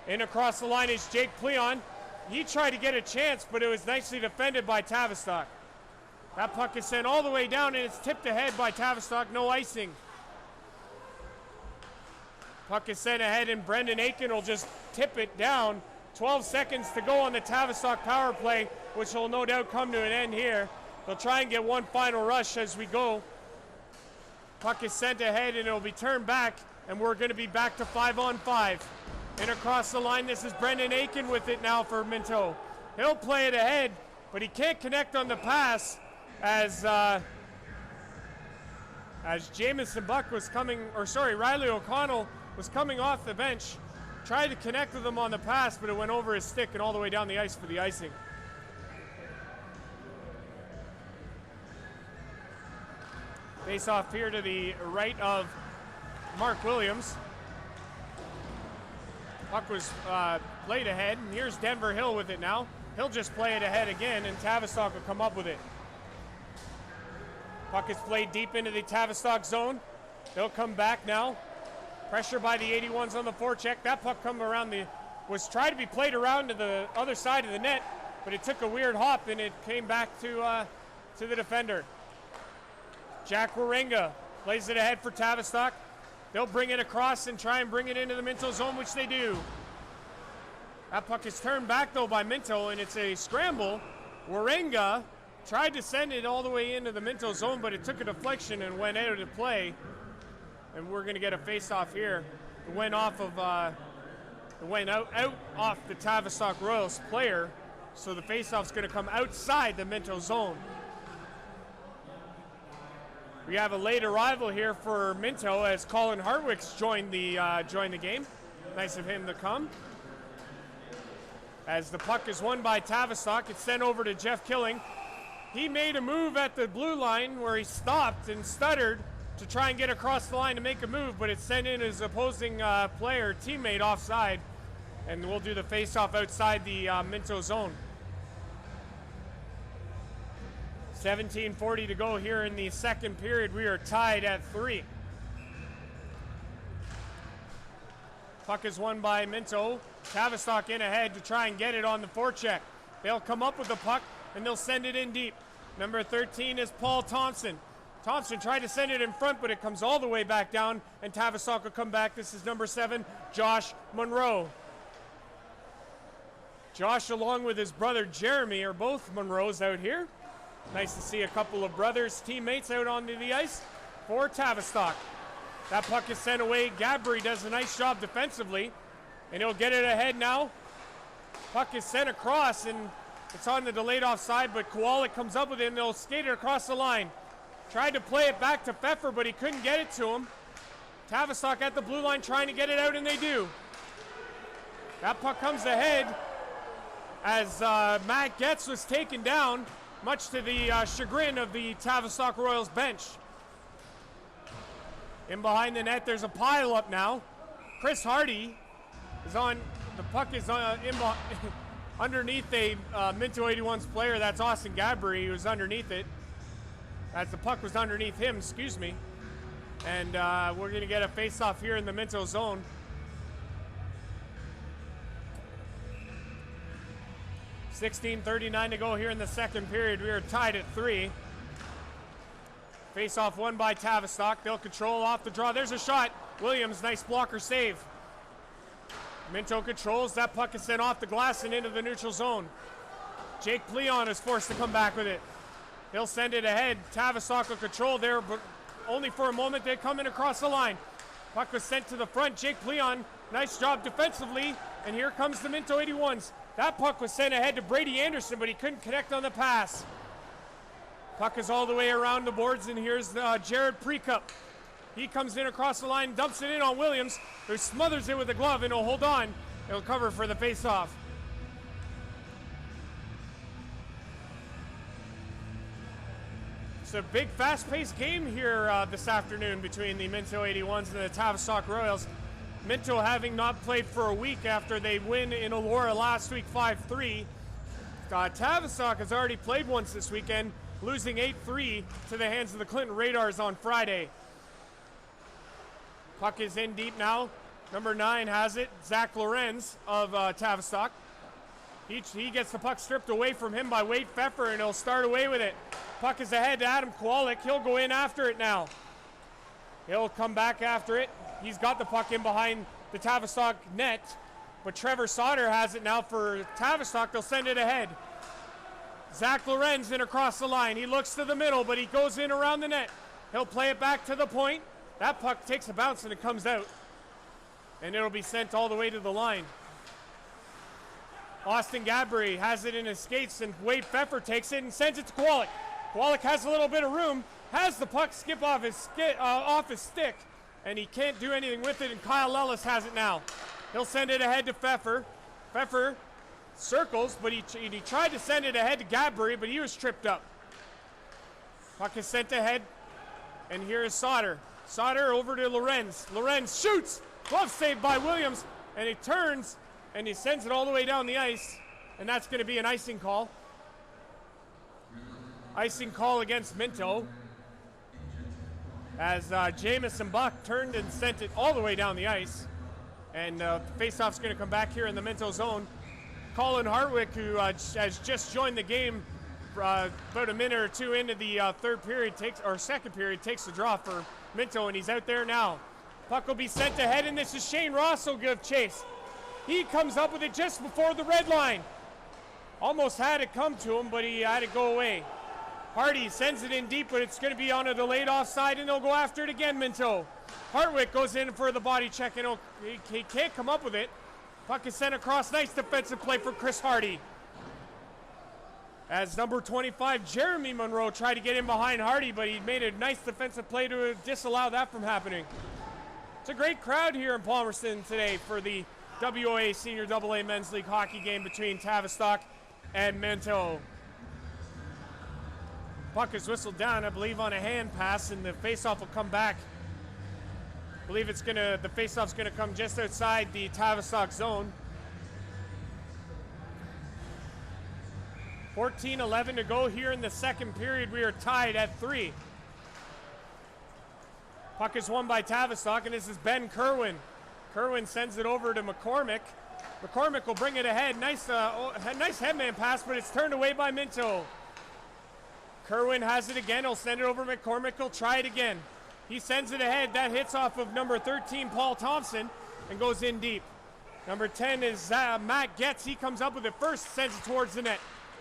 In across the line is Jake Pleon. He tried to get a chance, but it was nicely defended by Tavistock. That puck is sent all the way down, and it's tipped ahead by Tavistock. No icing. Puck is sent ahead, and Brendan Aiken will just tip it down. 12 seconds to go on the Tavistock power play, which will no doubt come to an end here. They'll try and get one final rush as we go. Puck is sent ahead, and it'll be turned back, and we're going to be back to 5-on-5. And across the line, this is Brendan Aiken with it now for Minto. He'll play it ahead, but he can't connect on the pass. As Jamison Buck was coming, or sorry, Riley O'Connell was coming off the bench, tried to connect with him on the pass, but it went over his stick and all the way down the ice for the icing. Face off here to the right of Mark Williams. Puck was played ahead, and here's Denver Hill with it now. He'll just play it ahead again, and Tavistock will come up with it. Puck is played deep into the Tavistock zone. They'll come back now. Pressure by the 81s on the forecheck. That puck come around was tried to be played around to the other side of the net, but it took a weird hop and it came back to the defender. Jack Warenga plays it ahead for Tavistock. They'll bring it across and try and bring it into the Minto zone, which they do. That puck is turned back though by Minto, and it's a scramble. Warenga tried to send it all the way into the Minto zone, but it took a deflection and went out of play. And we're going to get a face-off here. It went off of It went out off the Tavistock Royals player, so the faceoff's going to come outside the Minto zone. We have a late arrival here for Minto as Colin Hartwick's joined the game. Nice of him to come. As the puck is won by Tavistock, it's sent over to Jeff Killing. He made a move at the blue line where he stopped and stuttered to try and get across the line to make a move, but it's sent in his opposing player, teammate offside, and we'll do the face-off outside the Minto zone. 17:40 to go here in the second period. We are tied at 3. Puck is won by Minto. Tavistock in ahead to try and get it on the forecheck. They'll come up with the puck and they'll send it in deep. Number 13 is Paul Thompson. Thompson tried to send it in front, but it comes all the way back down, and Tavistock will come back. This is number 7, Josh Monroe. Josh, along with his brother Jeremy, are both Monroes out here. Nice to see a couple of brothers, teammates out onto the ice for Tavistock. That puck is sent away. Gabry does a nice job defensively, and he'll get it ahead now. Puck is sent across, and it's on the delayed offside, but Kowalik comes up with it, and they'll skate it across the line. Tried to play it back to Pfeffer, but he couldn't get it to him. Tavistock at the blue line trying to get it out, and they do. That puck comes ahead as Matt Getz was taken down, much to the chagrin of the Tavistock Royals bench. In behind the net, there's a pile up now. Chris Hardy is on. The puck is underneath a Minto 81's player. That's Austin Gabry, who was underneath it. As the puck was underneath him, excuse me. And we're going to get a face-off here in the Minto zone. .39 to go here in the second period. We are tied at 3. Face-off won by Tavistock. They'll control off the draw. There's a shot. Williams, nice blocker save. Minto controls. That puck is sent off the glass and into the neutral zone. Jake Pleon is forced to come back with it. He'll send it ahead. Tavistock will control there, but only for a moment. They come in across the line. Puck was sent to the front. Jake Pleon, nice job defensively. And here comes the Minto 81s. That puck was sent ahead to Brady Anderson, but he couldn't connect on the pass. Puck is all the way around the boards, and here's Jared Precup. He comes in across the line, dumps it in on Williams, who smothers it with a glove, and he'll hold on. He'll cover for the face-off. It's a big, fast-paced game here this afternoon between the Minto 81s and the Tavistock Royals. Minto having not played for a week after they win in Elora last week 5-3. Tavistock has already played once this weekend, losing 8-3 to the hands of the Clinton Radars on Friday. Puck is in deep now. Number 9 has it. Zach Lorenz of Tavistock. He gets the puck stripped away from him by Wade Pfeffer, and he'll start away with it. Puck is ahead to Adam Kowalik. He'll go in after it now. He'll come back after it. He's got the puck in behind the Tavistock net, but Trevor Sauter has it now for Tavistock. They'll send it ahead. Zach Lorenz in across the line. He looks to the middle, but he goes in around the net. He'll play it back to the point. That puck takes a bounce and it comes out. And it'll be sent all the way to the line. Austin Gabry has it in his skates, and Wade Pfeffer takes it and sends it to Kowalik. Kowalik has a little bit of room, has the puck skip off his stick, and he can't do anything with it, and Kyle Ellis has it now. He'll send it ahead to Pfeffer. Pfeffer circles, but he tried to send it ahead to Gabry, but he was tripped up. Puck is sent ahead, and here is Sauter. Sauter over to Lorenz. Lorenz shoots! Glove saved by Williams, and he turns, and he sends it all the way down the ice, and that's going to be an icing call. Icing call against Minto, as Jamison Buck turned and sent it all the way down the ice, and the faceoff's going to come back here in the Minto zone. Colin Hartwick, who has just joined the game about a minute or two into the second period, takes the draw for Minto, and he's out there now. Puck will be sent ahead, and this is Shane Ross will give chase. He comes up with it just before the red line. Almost had it come to him, but he had it go away. Hardy sends it in deep, but it's going to be on a delayed offside, and they'll go after it again, Minto. Hartwick goes in for the body check, and he can't come up with it. Puck is sent across. Nice defensive play for Chris Hardy. As number 25, Jeremy Monroe, tried to get in behind Hardy, but he made a nice defensive play to disallow that from happening. It's a great crowd here in Palmerston today for the WOA Senior AA Men's League hockey game between Tavistock and Minto. Puck is whistled down, I believe, on a hand pass, and the faceoff will come back. I believe the faceoff's gonna come just outside the Tavistock zone. 14-11 to go here in the second period. We are tied at 3. Puck is won by Tavistock, and this is Ben Kerwin. Kerwin sends it over to McCormick. McCormick will bring it ahead. Nice headman pass, but it's turned away by Minto. Kerwin has it again. He'll send it over to McCormick. He'll try it again. He sends it ahead. That hits off of number 13, Paul Thompson, and goes in deep. Number 10 is Matt Getz. He comes up with it first, sends it towards the net.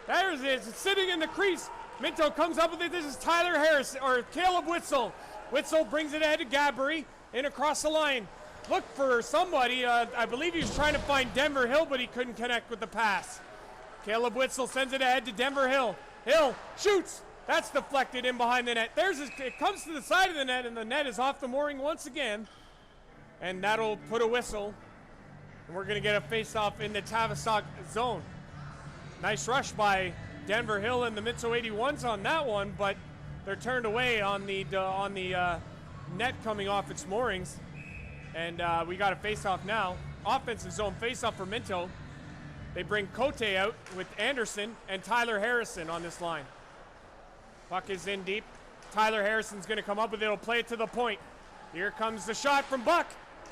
There it is. It's sitting in the crease. Minto comes up with it. This is Tyler Harris, or Caleb Witzel. Witzel brings it ahead to Gabbery, in across the line. Look for somebody. I believe he was trying to find Denver Hill, but he couldn't connect with the pass. Caleb Witzel sends it ahead to Denver Hill. Hill shoots. That's deflected in behind the net. It comes to the side of the net, and the net is off the mooring once again. And that'll put a whistle. And we're going to get a face-off in the Tavistock zone. Nice rush by Denver Hill and the Minto 81s on that one, but they're turned away on the net coming off its moorings. And we got a face-off now. Offensive zone face-off for Minto. They bring Cote out with Anderson and Tyler Harrison on this line. Puck is in deep. Tyler Harrison's going to come up with it. He'll play it to the point. Here comes the shot from Buck.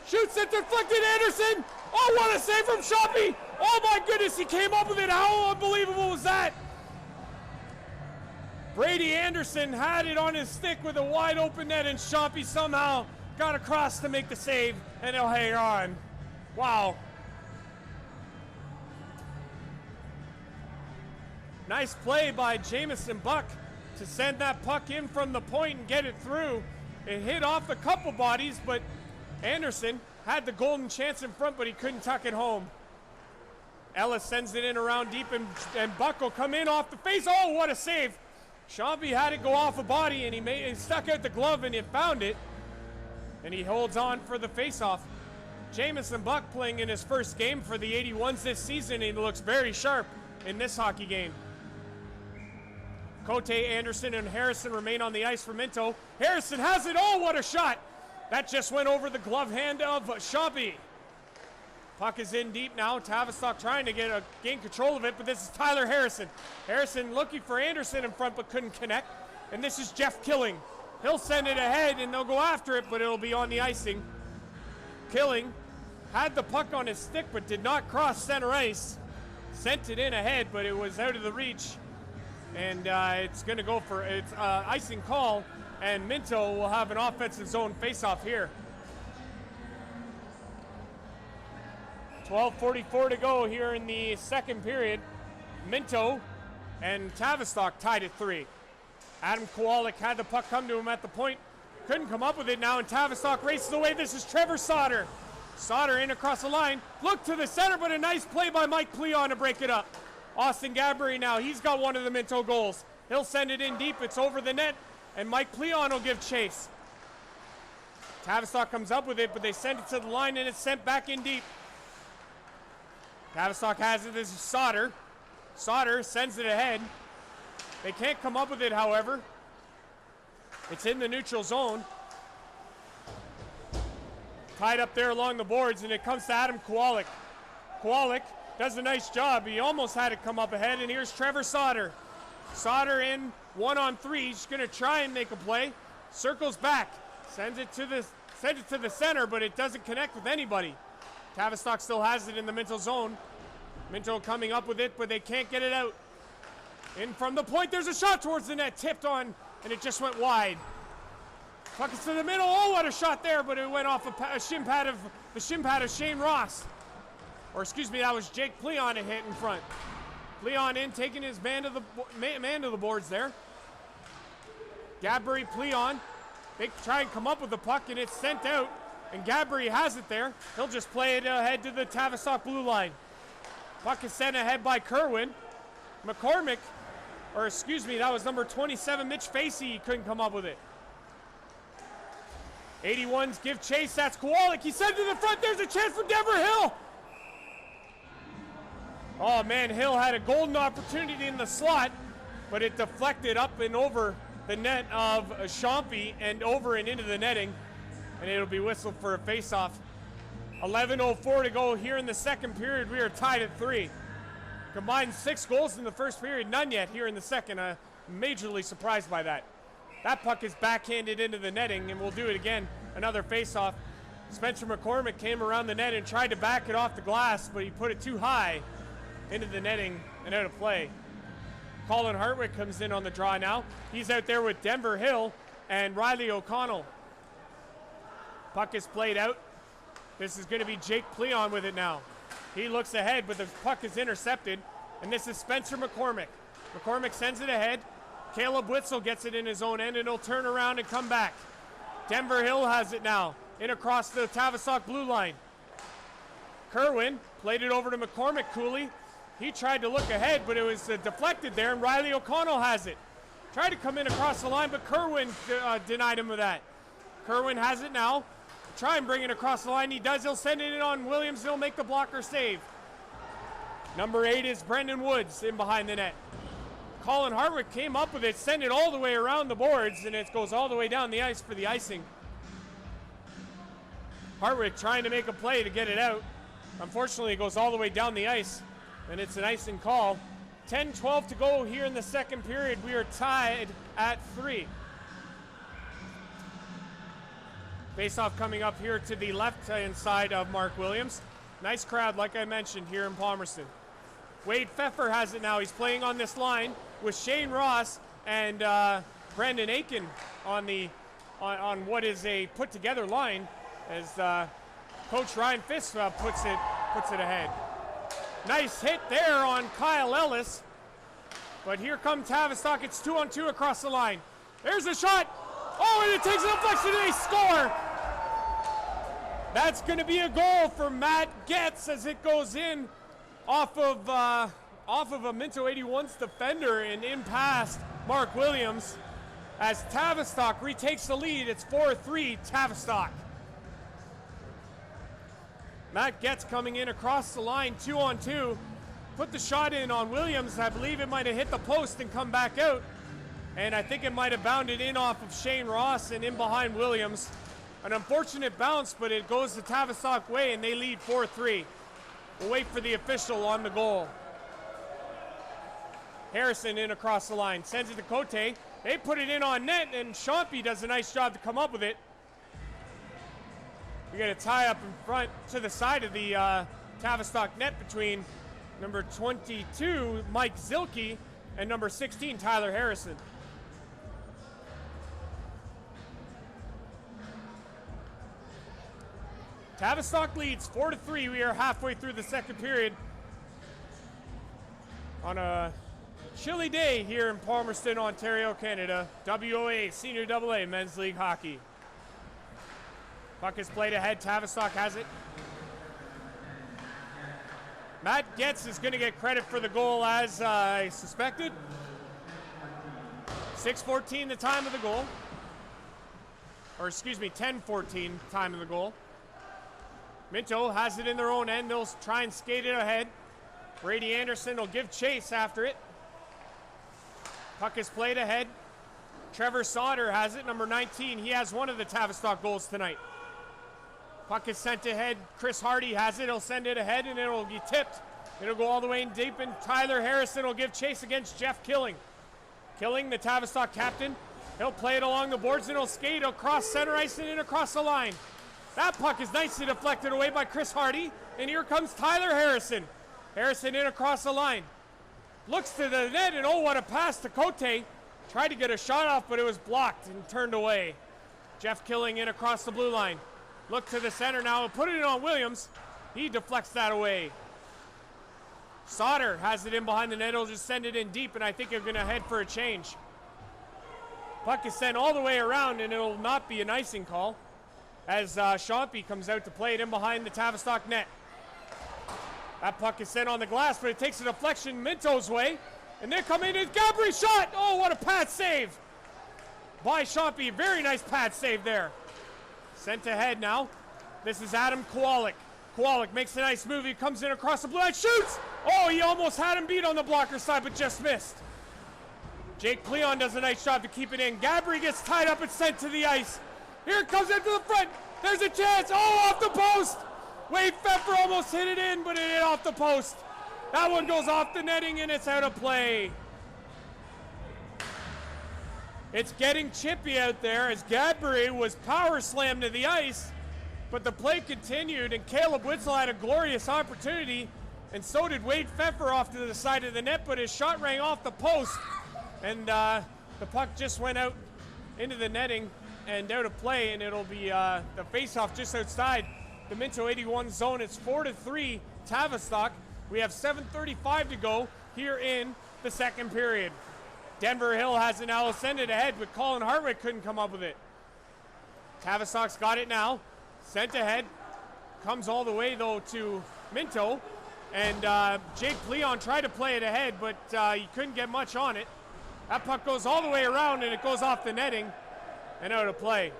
Shoots it, deflected Anderson. Oh, what a save from Shoppy. Oh my goodness, he came up with it. How unbelievable was that? Brady Anderson had it on his stick with a wide open net, and Shoppy somehow got across to make the save, and he'll hang on. Wow. Nice play by Jamison Buck to send that puck in from the point and get it through. It hit off a couple bodies, but Anderson had the golden chance in front, but he couldn't tuck it home. Ellis sends it in around deep, and Buck will come in off the face. Oh, what a save. Shoppy had it go off a body, and he stuck out the glove, and he found it. And he holds on for the faceoff. Jamison Buck playing in his first game for the 81s this season, and he looks very sharp in this hockey game. Cote, Anderson, and Harrison remain on the ice for Minto. Harrison has it. Oh, what a shot. That just went over the glove hand of Shoppy. Puck is in deep now. Tavistock trying to gain control of it, but this is Tyler Harrison. Harrison looking for Anderson in front, but couldn't connect. And this is Jeff Killing. He'll send it ahead, and they'll go after it, but it'll be on the icing. Killing had the puck on his stick, but did not cross center ice. Sent it in ahead, but it was out of the reach. And it's going to go for its icing call, and Minto will have an offensive zone faceoff here. 12:44 to go here in the second period. Minto and Tavistock tied at 3. Adam Kowalik had the puck come to him at the point. Couldn't come up with it now, and Tavistock races away. This is Trevor Sauter. Sauter in across the line. Look to the center, but a nice play by Mike Pleon to break it up. Austin Gabbery now, he's got one of the Minto goals. He'll send it in deep, it's over the net, and Mike Pleon will give chase. Tavistock comes up with it, but they send it to the line, and it's sent back in deep. Tavistock has it, this is Sauter. Sauter sends it ahead. They can't come up with it, however. It's in the neutral zone. Tied up there along the boards, and it comes to Adam Kowalik. Kowalik does a nice job. He almost had it come up ahead, and here's Trevor Sauter. Sauter in 1-on-3. He's going to try and make a play. Circles back. Sends it to the center, but it doesn't connect with anybody. Tavistock still has it in the Minto zone. Minto coming up with it, but they can't get it out. In from the point, there's a shot towards the net. Tipped on, and it just went wide. Puck is to the middle. Oh, what a shot there, but it went off the shin pad of Shane Ross. Or excuse me, that was Jake Pleon it hit in front. Pleon in, taking his man to the boards there. Gabbery, Pleon. They try and come up with the puck, and it's sent out. And Gabri has it there. He'll just play it ahead to the Tavistock blue line. Puck is sent ahead by Kerwin. McCormick, or excuse me, that was number 27, Mitch Facey. He couldn't come up with it. 81s give chase. That's Kowalik. He sent it to the front. There's a chance for Denver Hill. Oh, man, Hill had a golden opportunity in the slot, but it deflected up and over the net of Chompy and over and into the netting. And it'll be whistled for a face-off. 11:04 to go here in the second period. We are tied at 3. Combined 6 goals in the first period, none yet here in the second. Majorly surprised by that. That puck is backhanded into the netting, and we'll do it again. Another face-off. Spencer McCormick came around the net and tried to back it off the glass, but he put it too high into the netting and out of play. Colin Hartwick comes in on the draw now. He's out there with Denver Hill and Riley O'Connell. Puck is played out. This is going to be Jake Pleon with it now. He looks ahead, but the puck is intercepted, and this is Spencer McCormick. McCormick sends it ahead. Caleb Witzel gets it in his own end, and he'll turn around and come back. Denver Hill has it now, in across the Tavistock blue line. Kerwin played it over to McCormick Cooley. He tried to look ahead, but it was deflected there, and Riley O'Connell has it. Tried to come in across the line, but Kerwin denied him of that. Kerwin has it now. Try and bring it across the line. He does. He'll send it in on Williams. He'll make the blocker save. Number 8 is Brendan Woods in behind the net. Colin Hartwick came up with it, sent it all the way around the boards, and it goes all the way down the ice for the icing. Hartwick trying to make a play to get it out. Unfortunately, it goes all the way down the ice, and it's an icing call. 10-12 to go here in the second period. We are tied at 3. Face-off coming up here to the left-hand side of Mark Williams. Nice crowd, like I mentioned, here in Palmerston. Wade Pfeffer has it now. He's playing on this line with Shane Ross and Brandon Aiken on what is a put-together line as Coach Ryan Fisk puts it ahead. Nice hit there on Kyle Ellis. But here comes Tavistock. It's 2-on-2 across the line. There's a shot. Oh, and it takes a deflection and they score. That's going to be a goal for Matt Getz as it goes in off of a Minto 81's defender and in past Mark Williams as Tavistock retakes the lead. It's 4-3 Tavistock. Matt Getz coming in across the line, 2-on-2. Put the shot in on Williams. I believe it might have hit the post and come back out. And I think it might have bounded in off of Shane Ross and in behind Williams. An unfortunate bounce, but it goes the Tavistock way, and they lead 4-3. We'll wait for the official on the goal. Harrison in across the line. Sends it to Cote. They put it in on net, and Chompy does a nice job to come up with it. We got a tie up in front to the side of the Tavistock net between number 22, Mike Zilke, and number 16, Tyler Harrison. Tavistock leads 4-3. We are halfway through the second period on a chilly day here in Palmerston, Ontario, Canada. WOA Senior AA Men's League Hockey. Puck is played ahead. Tavistock has it. Matt Getz is going to get credit for the goal as I suspected. 6:14 the time of the goal. Or excuse me, 10:14 time of the goal. Minto has it in their own end. They'll try and skate it ahead. Brady Anderson will give chase after it. Puck is played ahead. Trevor Sauter has it, number 19. He has one of the Tavistock goals tonight. Puck is sent ahead. Chris Hardy has it. He'll send it ahead, and it'll be tipped. It'll go all the way in deep, and Tyler Harrison will give chase against Jeff Killing. Killing, the Tavistock captain. He'll play it along the boards, and he'll skate across center ice and in across the line. That puck is nicely deflected away by Chris Hardy, and here comes Tyler Harrison. Harrison in across the line. Looks to the net, and oh, what a pass to Cote. Tried to get a shot off, but it was blocked and turned away. Jeff Killing in across the blue line. Look to the center now and put it in on Williams. He deflects that away. Sauter has it in behind the net. He'll just send it in deep, and I think they're going to head for a change. Puck is sent all the way around, and it'll not be an icing call. as Chompy comes out to play it in behind the Tavistock net. That puck is sent on the glass, but it takes a deflection Minto's way. And then coming in is Gabri's shot. Oh, what a pad save by Chompy. Very nice pad save there. Sent ahead now. This is Adam Kowalik. Kowalik makes a nice move. He comes in across the blue line, shoots. Oh, he almost had him beat on the blocker side, but just missed. Jake Pleon does a nice job to keep it in. Gabri gets tied up and sent to the ice. Here it comes into the front. There's a chance. Oh, off the post. Wade Pfeffer almost hit it in, but it hit off the post. That one goes off the netting and it's out of play. It's getting chippy out there as Gadbury was power slammed to the ice, but the play continued and Caleb Witzel had a glorious opportunity, and so did Wade Pfeffer off to the side of the net, but his shot rang off the post, and the puck just went out into the netting and out of play, and it'll be the face-off just outside the Minto 81 zone. It's 4-3 Tavistock. We have 7:35 to go here in the second period. Denver Hill has it now ascended ahead, but Colin Hartwick couldn't come up with it. Tavistock's got it now. Sent ahead. Comes all the way, though, to Minto. And Jake Pleon tried to play it ahead, but he couldn't get much on it. That puck goes all the way around, and it goes off the netting and out of play.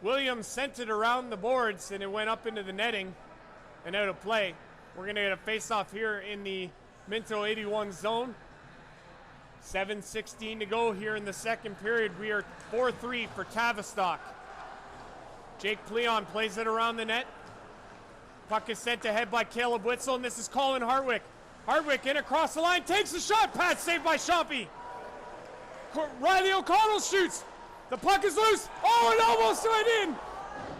Williams sent it around the boards, and it went up into the netting and out of play. We're going to get a face-off here in the Minto 81 zone. 7:16 to go here in the second period. We are 4-3 for Tavistock. Jake Pleon plays it around the net. Puck is sent ahead by Caleb Witzel, and this is Colin Hartwick. Hartwick in across the line, takes the shot, pass saved by Chompy. Riley O'Connell shoots. The puck is loose. Oh, it almost went in.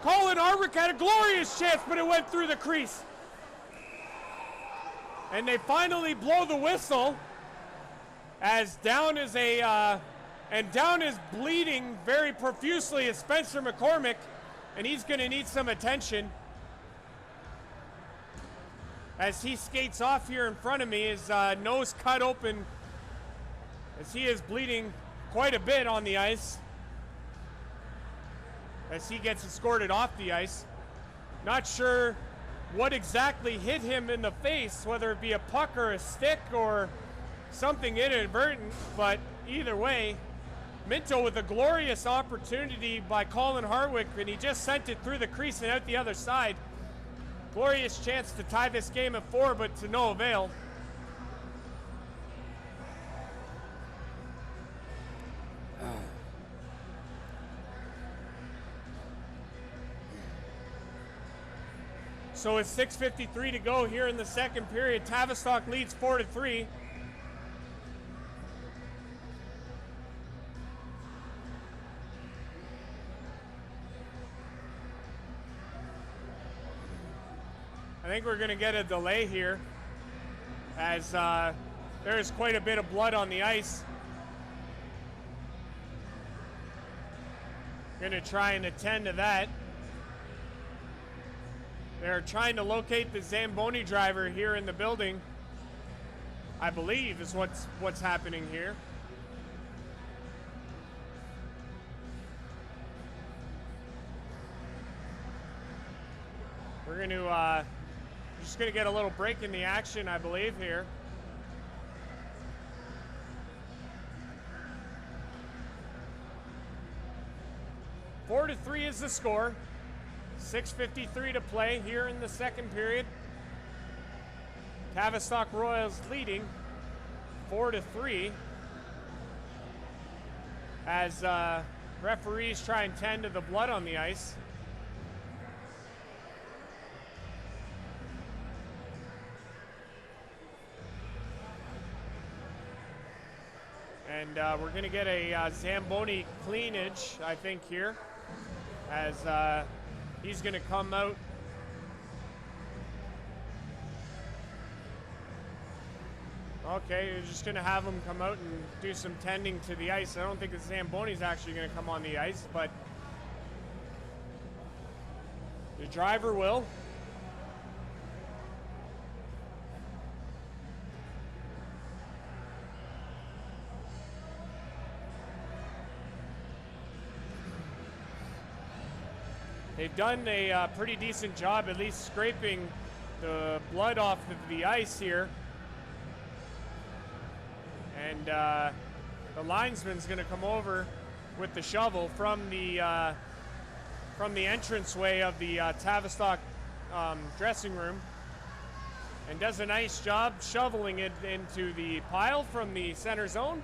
Colin Hartwick had a glorious chance, but it went through the crease. And they finally blow the whistle as down is down is bleeding very profusely is Spencer McCormick, and he's going to need some attention as he skates off here in front of me. His nose cut open as he is bleeding quite a bit on the ice as he gets escorted off the ice. Not sure what exactly hit him in the face, whether it be a puck or a stick or something inadvertent, but either way, Minto with a glorious opportunity by Colin Hartwick, and he just sent it through the crease and out the other side. Glorious chance to tie this game at 4, but to no avail. So it's 6:53 to go here in the second period. Tavistock leads 4-3. I think we're going to get a delay here as there's quite a bit of blood on the ice. Going to try and attend to that. They're trying to locate the Zamboni driver here in the building, I believe is what's happening here. We're going to just going to get a little break in the action, I believe, here. Four to 3 is the score. 6:53 to play here in the second period. Tavistock Royals leading 4-3 as referees try and tend to the blood on the ice. And we're going to get a Zamboni cleanage, I think, here as he's going to come out. Okay, you're just going to have him come out and do some tending to the ice. I don't think the Zamboni's actually going to come on the ice, but the driver will. They've done a pretty decent job, at least scraping the blood off of the ice here. And the linesman's going to come over with the shovel from the entranceway of the Tavistock dressing room, and does a nice job shoveling it into the pile from the center zone.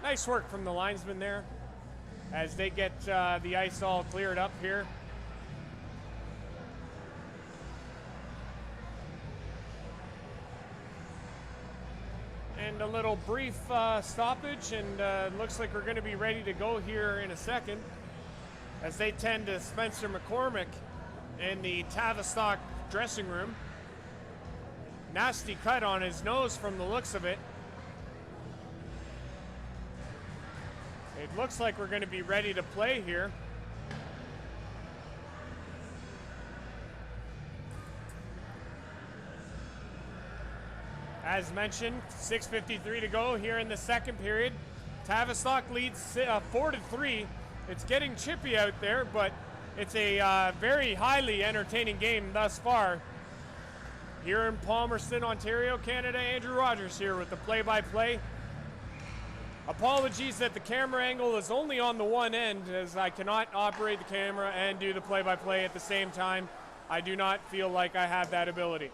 Nice work from the linesman there as they get the ice all cleared up here. And a little brief stoppage, and looks like we're going to be ready to go here in a second as they tend to Spencer McCormick in the Tavistock dressing room. Nasty cut on his nose from the looks of it. It looks like we're going to be ready to play here. As mentioned, 6:53 to go here in the second period. Tavistock leads 4-3. It's getting chippy out there, but it's a very highly entertaining game thus far. Here in Palmerston, Ontario, Canada, Andrew Rogers here with the play-by-play. Apologies that the camera angle is only on the one end, as I cannot operate the camera and do the play-by-play at the same time. I do not feel like I have that ability.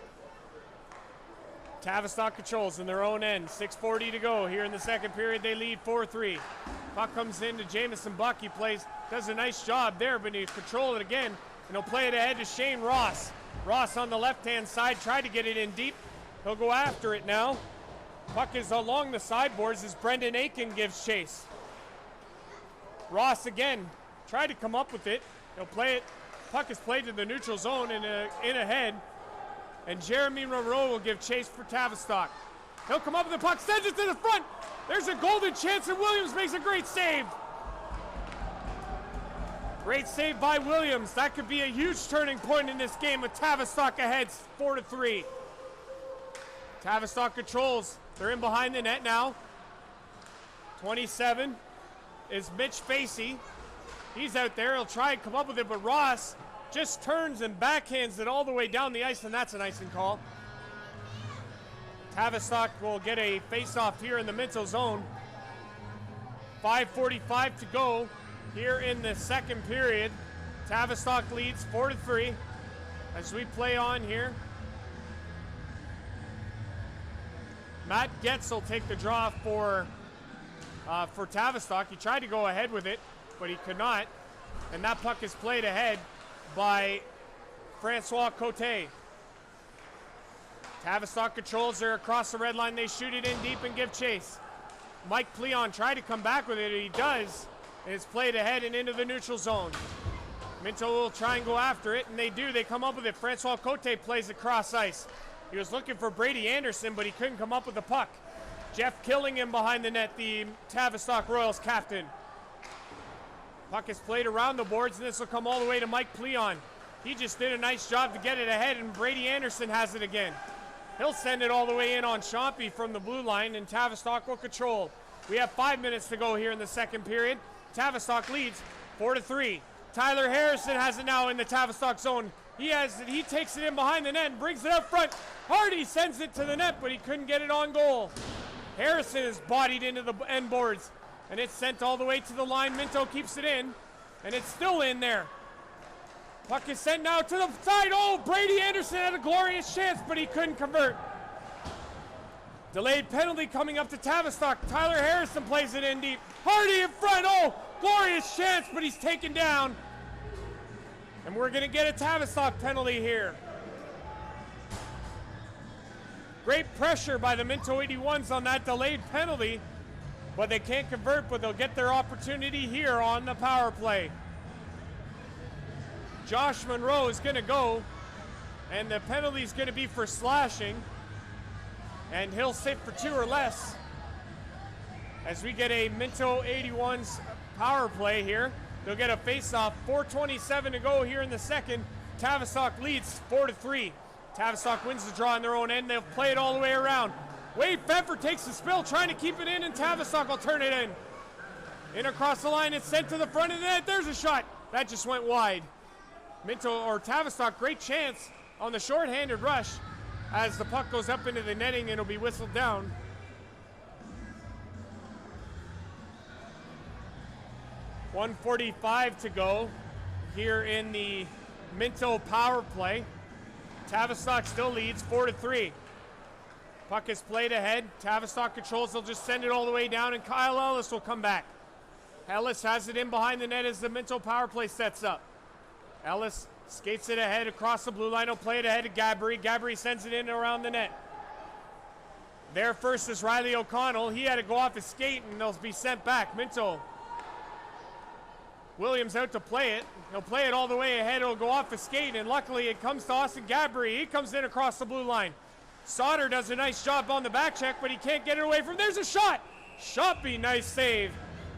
Tavistock controls in their own end. 6:40 to go here in the second period. They lead 4-3. Puck comes into Jamison Buck. He does a nice job there, but he'll control it again, and he'll play it ahead to Shane Ross. Ross on the left-hand side tried to get it in deep. He'll go after it now. Puck is along the sideboards as Brendan Aiken gives chase. Ross again tried to come up with it. He'll play it. Puck is played to the neutral zone and in ahead. And Jeremy Monroe will give chase for Tavistock. He'll come up with the puck, sends it to the front. There's a golden chance, and Williams makes a great save. Great save by Williams. That could be a huge turning point in this game with Tavistock ahead 4-3. Tavistock controls. They're in behind the net now. 27 is Mitch Facey. He's out there. He'll try and come up with it, but Ross just turns and backhands it all the way down the ice, and that's an icing call. Tavistock will get a face-off here in the Minto zone. 5:45 to go here in the second period. Tavistock leads 4-3 as we play on here. Matt Getz will take the draw for Tavistock. He tried to go ahead with it, but he could not. And that puck is played ahead by Francois Cote. Tavistock controls. They're across the red line. They shoot it in deep and give chase. Mike Pleon tried to come back with it, and he does. And it's played ahead and into the neutral zone. Minto will try and go after it, and they do. They come up with it. Francois Cote plays across ice. He was looking for Brady Anderson, but he couldn't come up with the puck. Jeff Killingham behind the net, the Tavistock Royals captain. Puck is played around the boards, and this will come all the way to Mike Pleon. He just did a nice job to get it ahead, and Brady Anderson has it again. He'll send it all the way in on Chompy from the blue line, and Tavistock will control. We have 5 minutes to go here in the second period. Tavistock leads 4-3. Tyler Harrison has it now in the Tavistock zone. He takes it in behind the net and brings it up front. Hardy sends it to the net, but he couldn't get it on goal. Harrison is bodied into the end boards, and it's sent all the way to the line. Minto keeps it in, and it's still in there. Puck is sent now to the side. Oh, Brady Anderson had a glorious chance, but he couldn't convert. Delayed penalty coming up to Tavistock. Tyler Harrison plays it in deep. Hardy in front. Oh, glorious chance, but he's taken down. And we're going to get a Tavistock penalty here. Great pressure by the Minto 81s on that delayed penalty, but they can't convert, but they'll get their opportunity here on the power play. Josh Monroe is going to go, and the penalty is going to be for slashing, and he'll sit for 2 or less as we get a Minto 81s power play here. They'll get a face-off. 4:27 to go here in the second. Tavistock leads 4-3. Tavistock wins the draw in their own end. They'll play it all the way around. Wade Pfeffer takes the spill, trying to keep it in, and Tavistock will turn it in. In across the line, it's sent to the front of the net. There's a shot. That just went wide. Minto or Tavistock, great chance on the short-handed rush as the puck goes up into the netting and it'll be whistled down. .145 to go here in the Minto power play. Tavistock still leads 4-3. Puck is played ahead. Tavistock controls. They'll just send it all the way down, and Kyle Ellis will come back. Ellis has it in behind the net as the Minto power play sets up. Ellis skates it ahead across the blue line. He'll play it ahead to Gabry. Gabry sends it in around the net. There first is Riley O'Connell. He had to go off his skate, and they'll be sent back. Minto. Williams out to play it. He'll play it all the way ahead. It'll go off the skate, and luckily it comes to Austin Gabry. He comes in across the blue line. Sauter does a nice job on the back check, but he can't get it away from. There's a shot. Shoppy, nice save.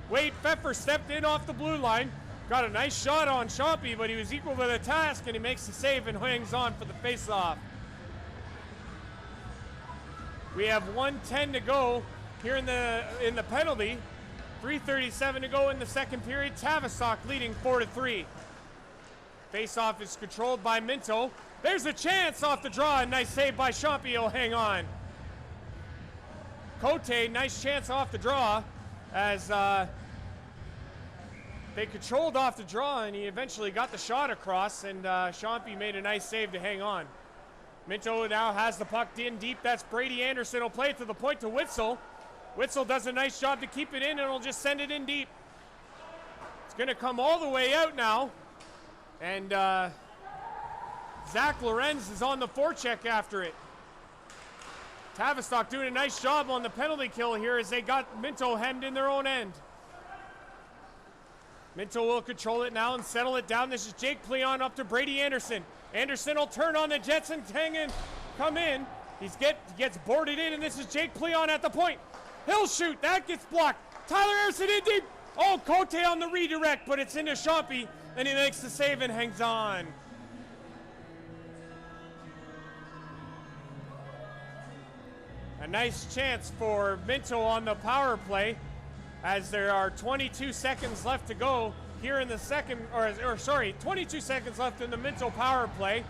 Wade Pfeffer stepped in off the blue line. Got a nice shot on Shoppy, but he was equal to the task, and he makes the save and hangs on for the faceoff. We have 1:10 to go here in the penalty. 3:37 to go in the second period. Tavistock leading 4-3. Faceoff is controlled by Minto. There's a chance off the draw. Nice save by Shoppy. He'll hang on. Cote, nice chance off the draw as they controlled off the draw, and he eventually got the shot across, and Shoppy made a nice save to hang on. Minto now has the puck in deep. That's Brady Anderson. He'll play it to the point to Witzel. Witzel does a nice job to keep it in, and he'll just send it in deep. It's going to come all the way out now, and Zach Lorenz is on the forecheck after it. Tavistock doing a nice job on the penalty kill here as they got Minto hemmed in their own end. Minto will control it now and settle it down. This is Jake Pleon up to Brady Anderson. Anderson will turn on the Jets and come in. He gets boarded in, and this is Jake Pleon at the point. He'll shoot. That gets blocked. Tyler Harrison in deep. Oh, Cote on the redirect, but it's into Shoppy, and he makes the save and hangs on. A nice chance for Minto on the power play as there are 22 seconds left to go here in the second, 22 seconds left in the Minto power play,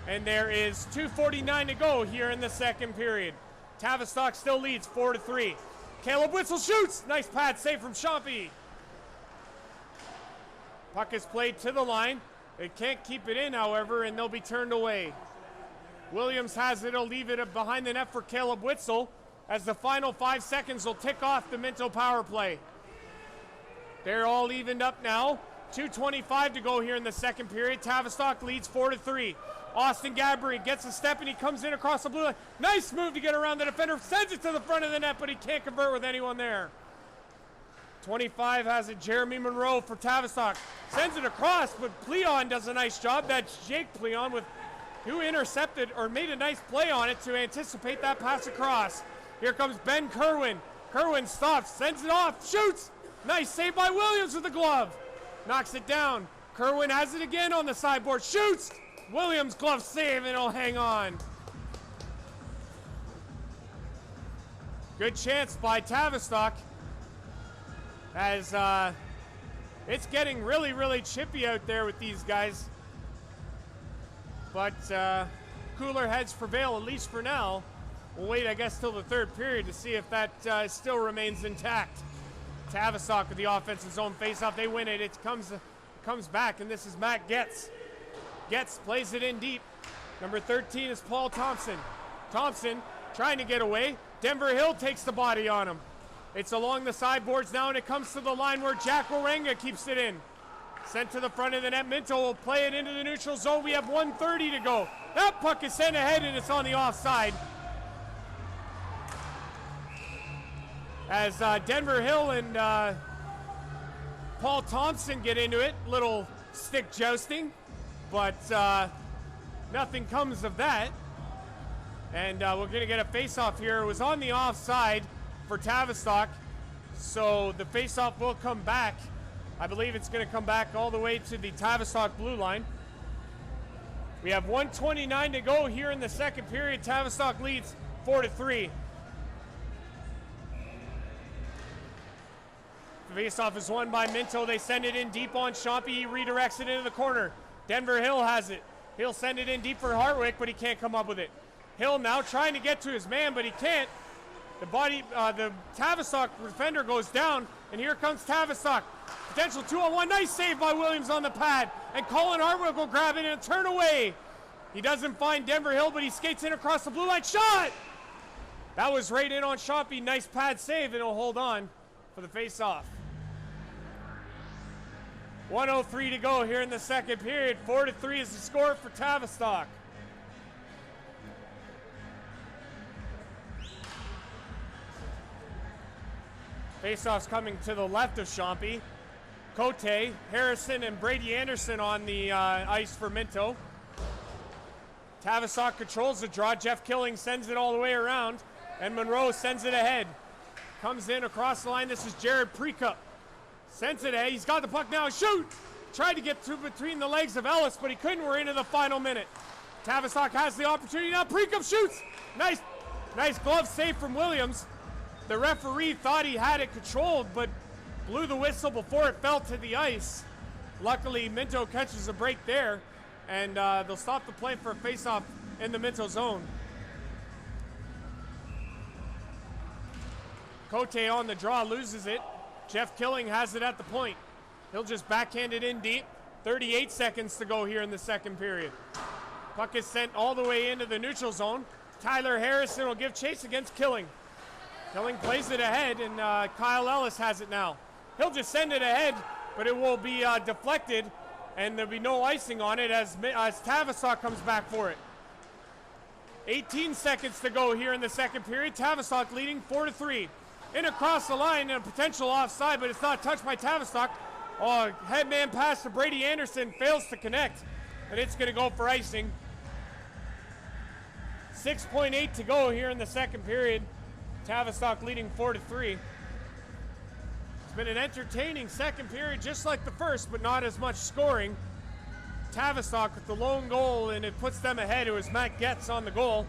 and there is 2:49 to go here in the second period. Tavistock still leads 4-3. Caleb Witzel shoots. Nice pad save from Shoppy. Puck is played to the line. They can't keep it in, however, and they'll be turned away. Williams has it. He'll leave it behind the net for Caleb Witzel as the final 5 seconds will tick off the Minto power play. They're all evened up now. 2:25 to go here in the second period. Tavistock leads 4-3. Austin Gabry gets a step and he comes in across the blue line. Nice move to get around the defender. Sends it to the front of the net, but he can't convert with anyone there. 25 has it. Jeremy Monroe for Tavistock. Sends it across, but Pleon does a nice job. That's Jake Pleon who intercepted or made a nice play on it to anticipate that pass across. Here comes Ben Kerwin. Kerwin stops, sends it off, shoots. Nice save by Williams with the glove. Knocks it down. Kerwin has it again on the sideboard. Shoots! Williams glove save and he'll hang on. Good chance by Tavistock as it's getting really, really chippy out there with these guys. But cooler heads prevail, at least for now. We'll wait, I guess, till the third period to see if that still remains intact. Tavistock with the offensive zone faceoff. They win it. It comes back, and this is Matt Getz. Getz plays it in deep. Number 13 is Paul Thompson. Thompson trying to get away. Denver Hill takes the body on him. It's along the sideboards now, and it comes to the line where Jack Warenga keeps it in. Sent to the front of the net. Minto will play it into the neutral zone. We have 1:30 to go. That puck is sent ahead, and it's on the offside. As Denver Hill and Paul Thompson get into it. Little stick jousting, but nothing comes of that. And we're going to get a face-off here. It was on the offside for Tavistock, so the face-off will come back. I believe it's going to come back all the way to the Tavistock blue line. We have 1:29 to go here in the second period. Tavistock leads 4-3. Faceoff is won by Minto. They send it in deep on Chompy. He redirects it into the corner. Denver Hill has it. He'll send it in deep for Hartwick, but he can't come up with it. Hill now trying to get to his man, but he can't. The Tavistock defender goes down, and here comes Tavistock. Potential 2-on-1. Nice save by Williams on the pad. And Colin Hartwick will grab it and turn away. He doesn't find Denver Hill, but he skates in across the blue line. Shot! That was right in on Chompy. Nice pad save, and he'll hold on for the face-off. 1:03 to go here in the second period. 4-3 is the score for Tavistock. Face-off's coming to the left of Chompy. Cote, Harrison, and Brady Anderson on the ice for Minto. Tavistock controls the draw. Jeff Killing sends it all the way around, and Monroe sends it ahead. Comes in across the line. This is Jared Precup. Sends it ahead. He's got the puck now. Shoot! Tried to get through between the legs of Ellis, but he couldn't. We're into the final minute. Tavistock has the opportunity now. Precup shoots! Nice glove save from Williams. The referee thought he had it controlled, but blew the whistle before it fell to the ice. Luckily, Minto catches a break there, and they'll stop the play for a face-off in the Minto zone. Cote on the draw, loses it. Jeff Killing has it at the point. He'll just backhand it in deep. 38 seconds to go here in the second period. Puck is sent all the way into the neutral zone. Tyler Harrison will give chase against Killing. Killing plays it ahead, and Kyle Ellis has it now. He'll just send it ahead, but it will be deflected, and there'll be no icing on it as Tavistock comes back for it. 18 seconds to go here in the second period. Tavistock leading 4-3. In across the line, and a potential offside, but it's not touched by Tavistock. Oh, headman pass to Brady Anderson, fails to connect, and it's going to go for icing. 6.8 to go here in the second period. Tavistock leading 4-3. It's been an entertaining second period, just like the first, but not as much scoring. Tavistock with the lone goal, and it puts them ahead. It was Matt Getz on the goal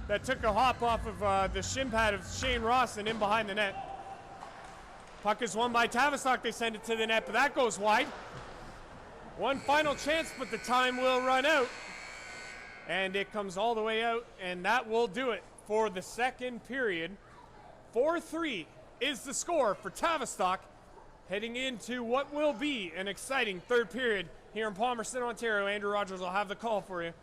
that took a hop off of the shin pad of Shane Ross and in behind the net. Puck is won by Tavistock. They send it to the net, but that goes wide. One final chance, but the time will run out. And it comes all the way out, and that will do it for the second period. 4-3 is the score for Tavistock, heading into what will be an exciting third period here in Palmerston, Ontario. Andrew Rogers will have the call for you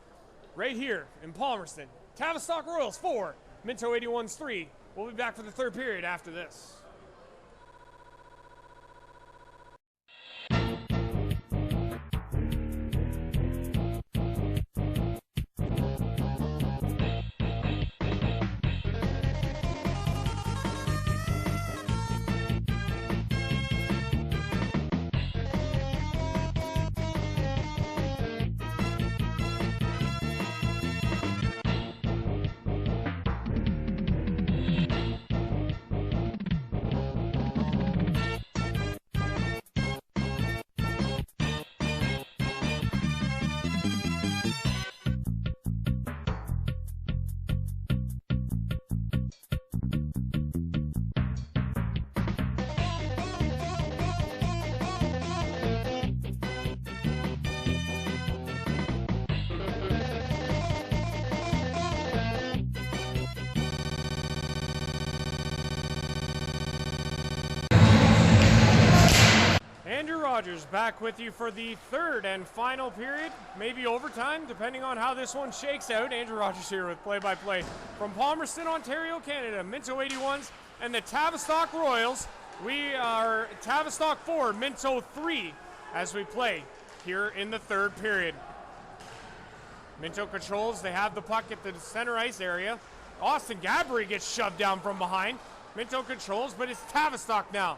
right here in Palmerston. Tavistock Royals 4, Minto 81s 3. We'll be back for the third period after this. Andrew Rogers back with you for the third and final period, maybe overtime, depending on how this one shakes out. Andrew Rogers here with play-by-play from Palmerston, Ontario, Canada. Minto 81s and the Tavistock Royals. We are Tavistock 4, Minto 3 as we play here in the third period. Minto controls. They have the puck at the center ice area. Austin Gabry gets shoved down from behind. Minto controls, but it's Tavistock now.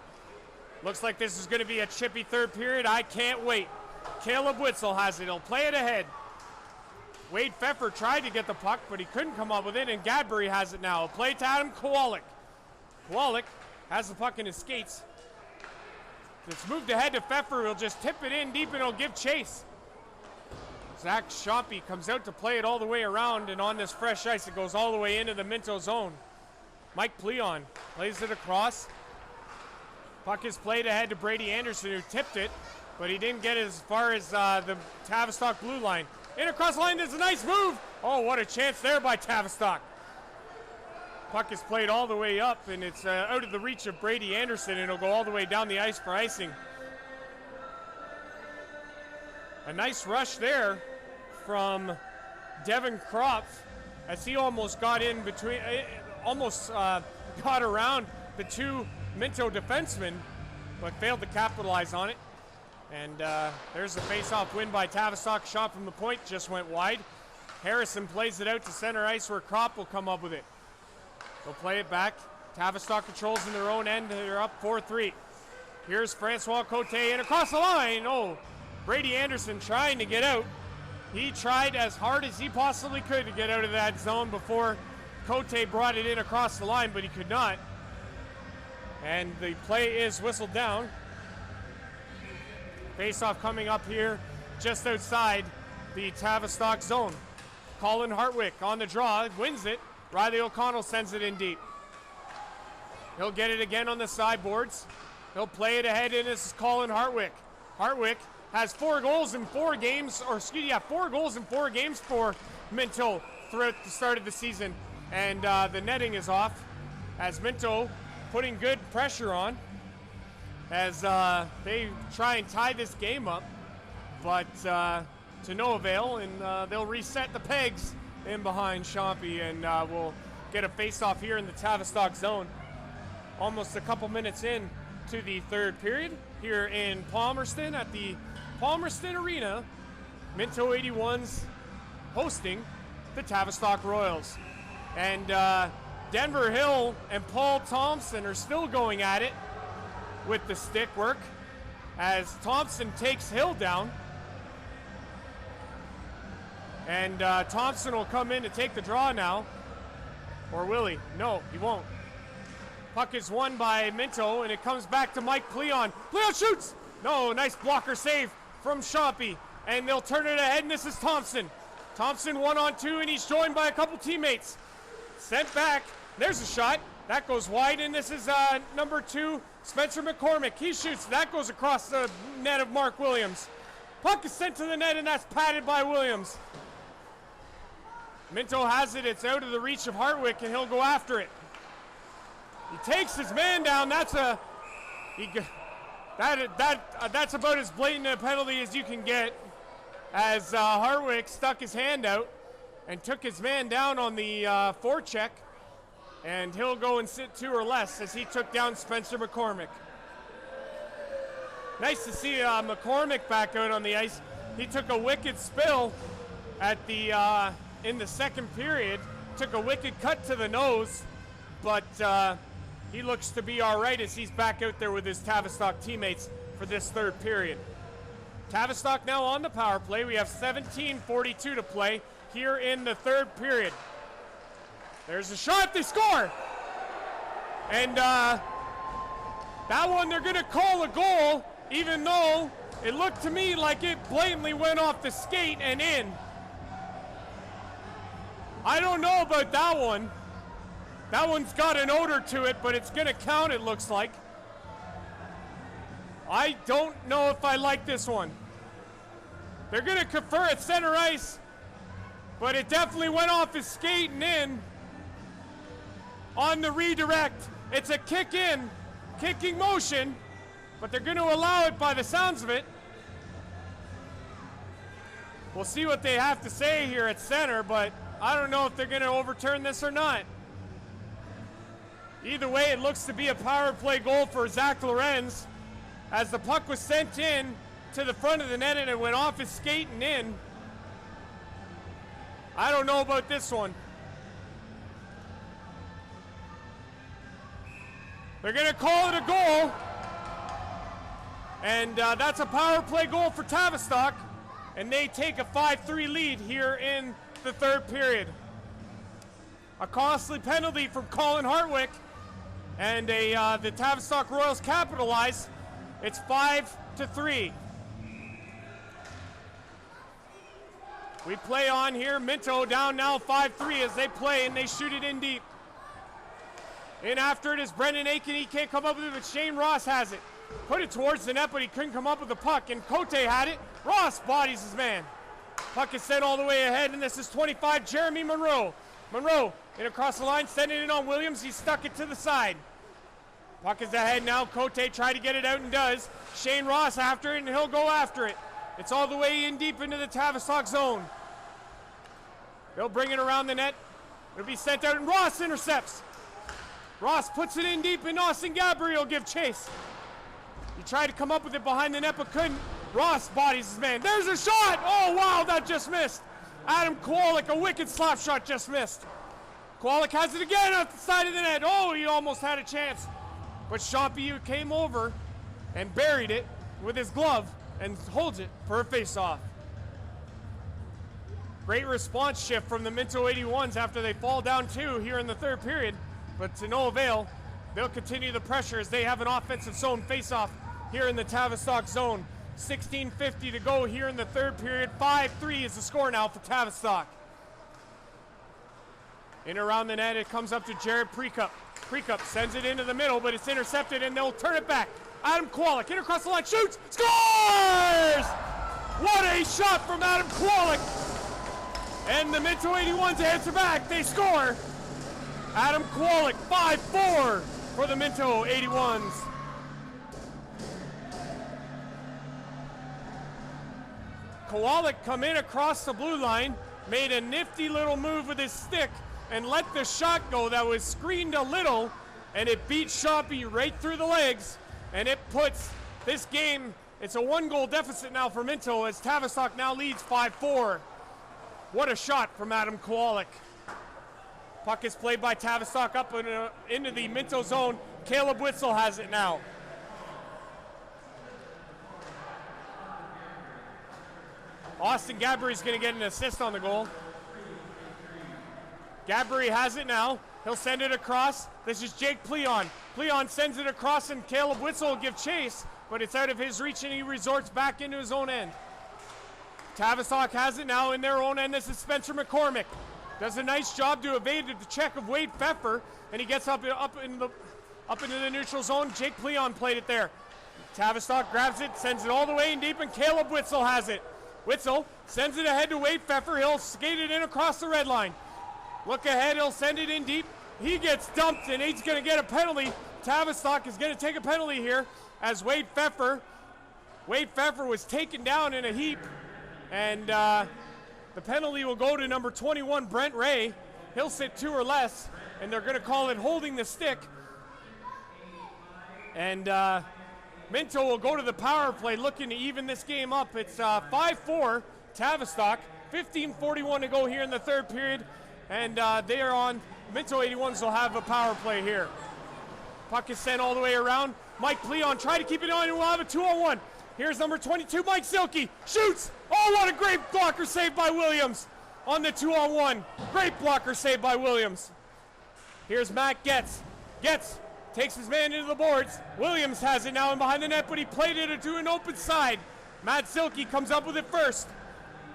Looks like this is going to be a chippy third period. I can't wait. Caleb Witzel has it. He'll play it ahead. Wade Pfeffer tried to get the puck, but he couldn't come up with it, and Gadbury has it now. A play to Adam Kowalik. Kowalik has the puck in his skates. It's moved ahead to Pfeffer. He'll just tip it in deep, and he'll give chase. Zach Chompy comes out to play it all the way around, and on this fresh ice, it goes all the way into the Minto zone. Mike Pleon plays it across. Puck is played ahead to Brady Anderson, who tipped it, but he didn't get as far as the Tavistock blue line. In across the line, there's a nice move. Oh, what a chance there by Tavistock. Puck is played all the way up, and it's out of the reach of Brady Anderson, and it'll go all the way down the ice for icing. A nice rush there from Devin Kropf, as he almost got in between, almost got around the two Minto defensemen, but failed to capitalize on it. And there's a face-off win by Tavistock. Shot from the point just went wide. Harrison plays it out to center ice where Kropf will come up with it. They'll play it back. Tavistock controls in their own end. They're up 4-3. Here's Francois Cote and across the line. Oh, Brady Anderson trying to get out. He tried as hard as he possibly could to get out of that zone before Cote brought it in across the line, but he could not. And the play is whistled down. Face-off coming up here just outside the Tavistock zone. Colin Hartwick on the draw, wins it. Riley O'Connell sends it in deep. He'll get it again on the sideboards. He'll play it ahead, and this is Colin Hartwick. Hartwick has 4 goals in 4 games, or 4 goals in 4 games for Minto throughout the start of the season. And the netting is off as Minto putting good pressure on as they try and tie this game up, but to no avail, and they'll reset the pegs in behind Chompy, and we'll get a face-off here in the Tavistock zone. Almost a couple minutes in to the third period here in Palmerston at the Palmerston Arena. Minto 81's hosting the Tavistock Royals. And Denver Hill and Paul Thompson are still going at it with the stick work as Thompson takes Hill down. And Thompson will come in to take the draw now. Or will he? No, he won't. Puck is won by Minto, and it comes back to Mike Pleon. Pleon shoots! No, nice blocker save from Chompy. And they'll turn it ahead, and this is Thompson. Thompson 1-on-2, and he's joined by a couple teammates. Sent back. There's a shot. That goes wide, and this is number 2, Spencer McCormick. He shoots. That goes across the net of Mark Williams. Puck is sent to the net, and that's padded by Williams. Minto has it. It's out of the reach of Hartwick, and he'll go after it. He takes his man down. That's about as blatant a penalty as you can get, as Hartwick stuck his hand out and took his man down on the forecheck, and he'll go and sit 2 or less as he took down Spencer McCormick. Nice to see McCormick back out on the ice. He took a wicked spill at the in the second period, took a wicked cut to the nose, but he looks to be all right as he's back out there with his Tavistock teammates for this third period. Tavistock now on the power play. We have 17:42 to play here in the third period. There's a shot, they score! And that one they're gonna call a goal, even though it looked to me like it blatantly went off the skate and in. I don't know about that one. That one's got an odor to it, but it's going to count, it looks like. I don't know if I like this one. They're going to confer at center ice, but it definitely went off his skate and in on the redirect. It's a kicking motion, but they're going to allow it by the sounds of it. We'll see what they have to say here at center, but I don't know if they're going to overturn this or not. Either way, it looks to be a power play goal for Zach Lorenz, as the puck was sent in to the front of the net and it went off his skate and in. I don't know about this one. They're going to call it a goal, and that's a power play goal for Tavistock, and they take a 5-3 lead here in the third period. A costly penalty from Colin Hartwick, and the Tavistock Royals capitalize. It's 5-3. We play on here. Minto down now 5-3 as they play and they shoot it in deep. In after it is Brendan Aiken. He can't come up with it, but Shane Ross has it. Put it towards the net, but he couldn't come up with the puck. And Cote had it. Ross bodies his man. Puck is sent all the way ahead, and this is 25, Jeremy Monroe. Monroe in across the line, sending it on Williams. He stuck it to the side. Puck is ahead now. Cote tried to get it out and does. Shane Ross after it, and he'll go after it. It's all the way in deep into the Tavistock zone. They'll bring it around the net. It'll be sent out, and Ross intercepts. Ross puts it in deep, and Austin Gabriel will give chase. He tried to come up with it behind the net, but couldn't. Ross bodies his man. There's a shot! Oh, wow, that just missed. Adam Kowalik, a wicked slap shot, just missed. Kowalik has it again off the side of the net. Oh, he almost had a chance. But Champion came over and buried it with his glove and holds it for a face-off. Great response shift from the Minto 81s after they fall down 2 here in the third period, but to no avail. They'll continue the pressure as they have an offensive zone face-off here in the Tavistock zone. 16:50 to go here in the third period. 5-3 is the score now for Tavistock. In around the net, it comes up to Jared Precup. Precup sends it into the middle, but it's intercepted, and they'll turn it back. Adam Kowalik in across the line, shoots, scores! What a shot from Adam Kowalik! And the Minto 81s answer back. They score. Adam Kowalik, 5-4 for the Minto 81s. Kowalik come in across the blue line, made a nifty little move with his stick, and let the shot go that was screened a little, and it beat Shoppy right through the legs, and it puts this game, it's a 1-goal deficit now for Minto as Tavistock now leads 5-4. What a shot from Adam Kowalik. Puck is played by Tavistock up into the Minto zone. Caleb Witzel has it now. Austin Gabry is going to get an assist on the goal. Gabry has it now. He'll send it across. This is Jake Pleon. Pleon sends it across, and Caleb Witzel will give chase, but it's out of his reach, and he resorts back into his own end. Tavistock has it now in their own end. This is Spencer McCormick. Does a nice job to evade the check of Wade Pfeffer, and he gets up into the neutral zone. Jake Pleon played it there. Tavistock grabs it, sends it all the way in deep, and Caleb Witzel has it. Witzel sends it ahead to Wade Pfeffer. He'll skate it in across the red line. Look ahead, he'll send it in deep. He gets dumped, and he's going to get a penalty. Tavistock is going to take a penalty here as Wade Pfeffer was taken down in a heap, and the penalty will go to number 21, Brent Ray. He'll sit 2 or less, and they're going to call it holding the stick. And Minto will go to the power play looking to even this game up. It's 5-4 Tavistock, 15:41 to go here in the third period, and they are on. Minto 81s will have a power play here. Puck is sent all the way around. Mike Pleon try to keep it on, and we'll have a 2-on-1. Here's number 22, Mike Silke, shoots! Oh, what a great blocker save by Williams on the 2-on-1. Great blocker save by Williams. Here's Matt Getz. Getz takes his man into the boards. Williams has it now in behind the net, but he played it to an open side. Matt Silke comes up with it first.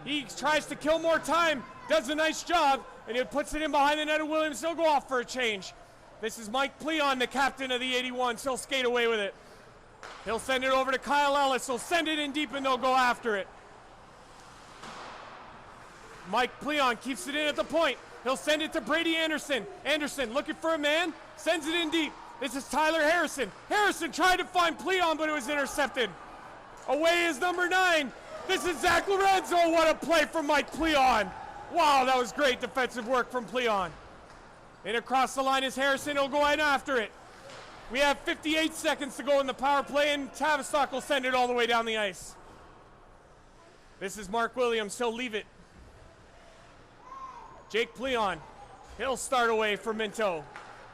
He tries to kill more time, does a nice job, and he puts it in behind the net of Williams. He'll go off for a change. This is Mike Pleon, the captain of the 81s. He'll skate away with it. He'll send it over to Kyle Ellis. He'll send it in deep, and they'll go after it. Mike Pleon keeps it in at the point. He'll send it to Brady Anderson. Anderson looking for a man, sends it in deep. This is Tyler Harrison. Harrison tried to find Pleon, but it was intercepted. Away is number 9. This is Zach Lorenzo. What a play from Mike Pleon. Wow, that was great defensive work from Pleon. And across the line is Harrison. He'll go in after it. We have 58 seconds to go in the power play, and Tavistock will send it all the way down the ice. This is Mark Williams. He'll leave it. Jake Pleon. He'll start away for Minto.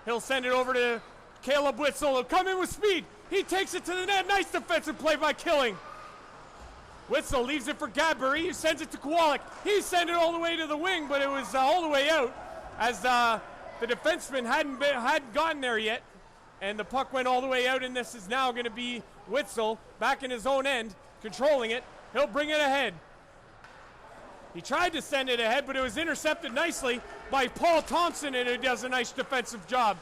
He'll send it over to Caleb Witzel. He'll come in with speed. He takes it to the net. Nice defensive play by Killing. Witzel leaves it for Gadbury. He sends it to Kowalik. He sent it all the way to the wing, but it was all the way out as the defenseman hadn't gotten there yet. And the puck went all the way out, and this is now going to be Witzel back in his own end, controlling it. He'll bring it ahead. He tried to send it ahead, but it was intercepted nicely by Paul Thompson, and he does a nice defensive job.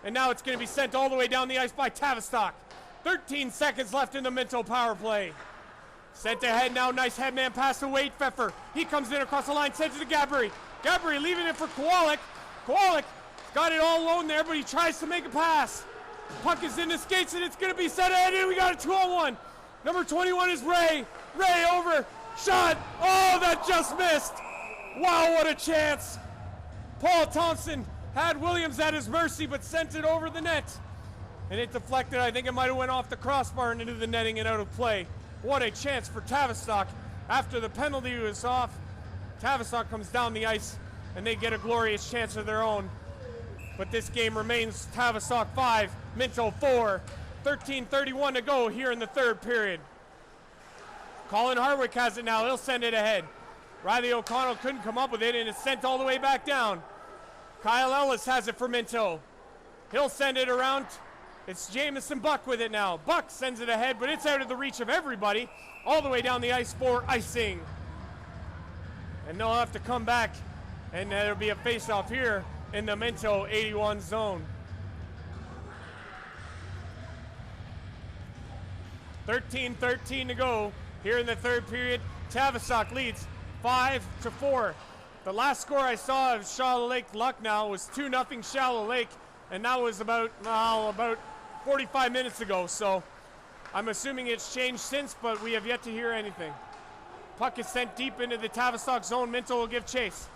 And now it's going to be sent all the way down the ice by Tavistock. 13 seconds left in the Minto power play. Sent ahead now, nice headman pass to Wade Pfeffer. He comes in across the line, sends it to Gabri. Gabri leaving it for Kowalik. Kowalik got it all alone there, but he tries to make a pass. Puck is in the skates, and it's going to be set ahead, and we got a 2-on-1. Number 21 is Ray. Ray over. Shot. Oh, that just missed. Wow, what a chance. Paul Thompson had Williams at his mercy, but sent it over the net. And it deflected. I think it might have went off the crossbar and into the netting and out of play. What a chance for Tavistock. After the penalty was off, Tavistock comes down the ice, and they get a glorious chance of their own. But this game remains Tavistock 5, Minto 4. 13:31 to go here in the third period. Colin Harwick has it now. He'll send it ahead. Riley O'Connell couldn't come up with it, and it's sent all the way back down. Kyle Ellis has it for Minto. He'll send it around. It's Jamison Buck with it now. Buck sends it ahead, but it's out of the reach of everybody. All the way down the ice for icing. And they'll have to come back, and there'll be a face-off here in the Minto 81 zone. 13:13 to go here in the third period. Tavistock leads 5-4. The last score I saw of Shallow Lake Lucknow was 2-0 Shallow Lake, and that was about 45 minutes ago. So I'm assuming it's changed since, but we have yet to hear anything. Puck is sent deep into the Tavistock zone. Minto will give chase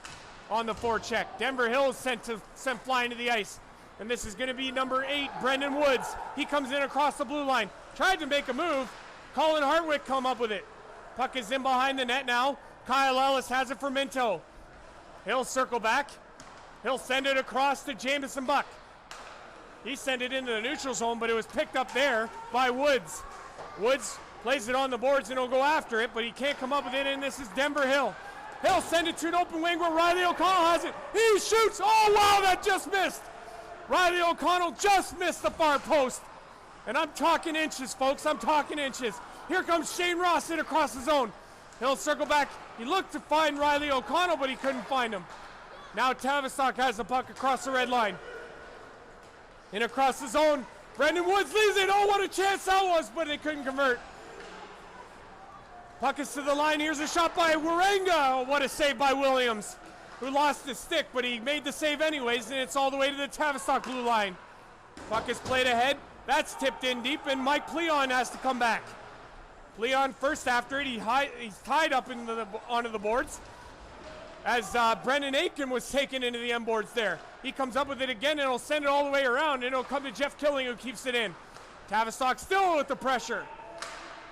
on the forecheck. Denver Hill is sent flying to the ice. And this is going to be number 8, Brendan Woods. He comes in across the blue line. Tried to make a move. Colin Hartwick come up with it. Puck is in behind the net now. Kyle Ellis has it for Minto. He'll circle back. He'll send it across to Jamison Buck. He sent it into the neutral zone, but it was picked up there by Woods. Woods plays it on the boards and he'll go after it, but he can't come up with it, and this is Denver Hill. He'll send it to an open wing where Riley O'Connell has it. He shoots. Oh, wow, that just missed. Riley O'Connell just missed the far post. And I'm talking inches, folks. I'm talking inches. Here comes Shane Ross in across the zone. He'll circle back. He looked to find Riley O'Connell, but he couldn't find him. Now Tavistock has the puck across the red line. In across the zone. Brendan Woods leaves it. Oh, what a chance that was, but they couldn't convert. Puck is to the line. Here's a shot by Warenga. Oh, what a save by Williams, who lost his stick, but he made the save anyways, and it's all the way to the Tavistock blue line. Puck is played ahead. That's tipped in deep, and Mike Pleon has to come back. Pleon first after it. He's tied up onto the boards as Brendan Aiken was taken into the end boards there. He comes up with it again, and he'll send it all the way around, and it'll come to Jeff Killing, who keeps it in. Tavistock still with the pressure.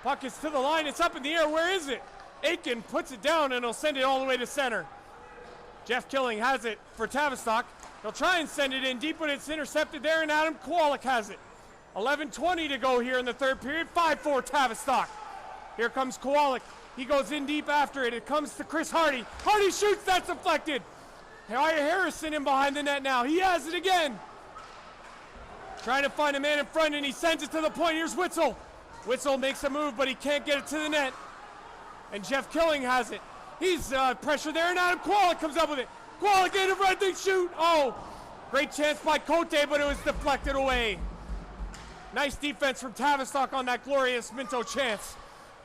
Puck is to the line. It's up in the air. Where is it? Aiken puts it down, and he'll send it all the way to center. Jeff Killing has it for Tavistock. He'll try and send it in deep, but it's intercepted there, and Adam Kowalik has it. 11:20 to go here in the third period. 5-4 Tavistock. Here comes Kowalik. He goes in deep after it. It comes to Chris Hardy. Hardy shoots. That's deflected. Harrison in behind the net now. He has it again. Trying to find a man in front, and he sends it to the point. Here's Witzel. Witzel makes a move, but he can't get it to the net. And Jeff Killing has it. He's pressure there, and Adam Kowalik comes up with it. Kowalik in the front, they shoot. Oh, great chance by Cote, but it was deflected away. Nice defense from Tavistock on that glorious Minto chance.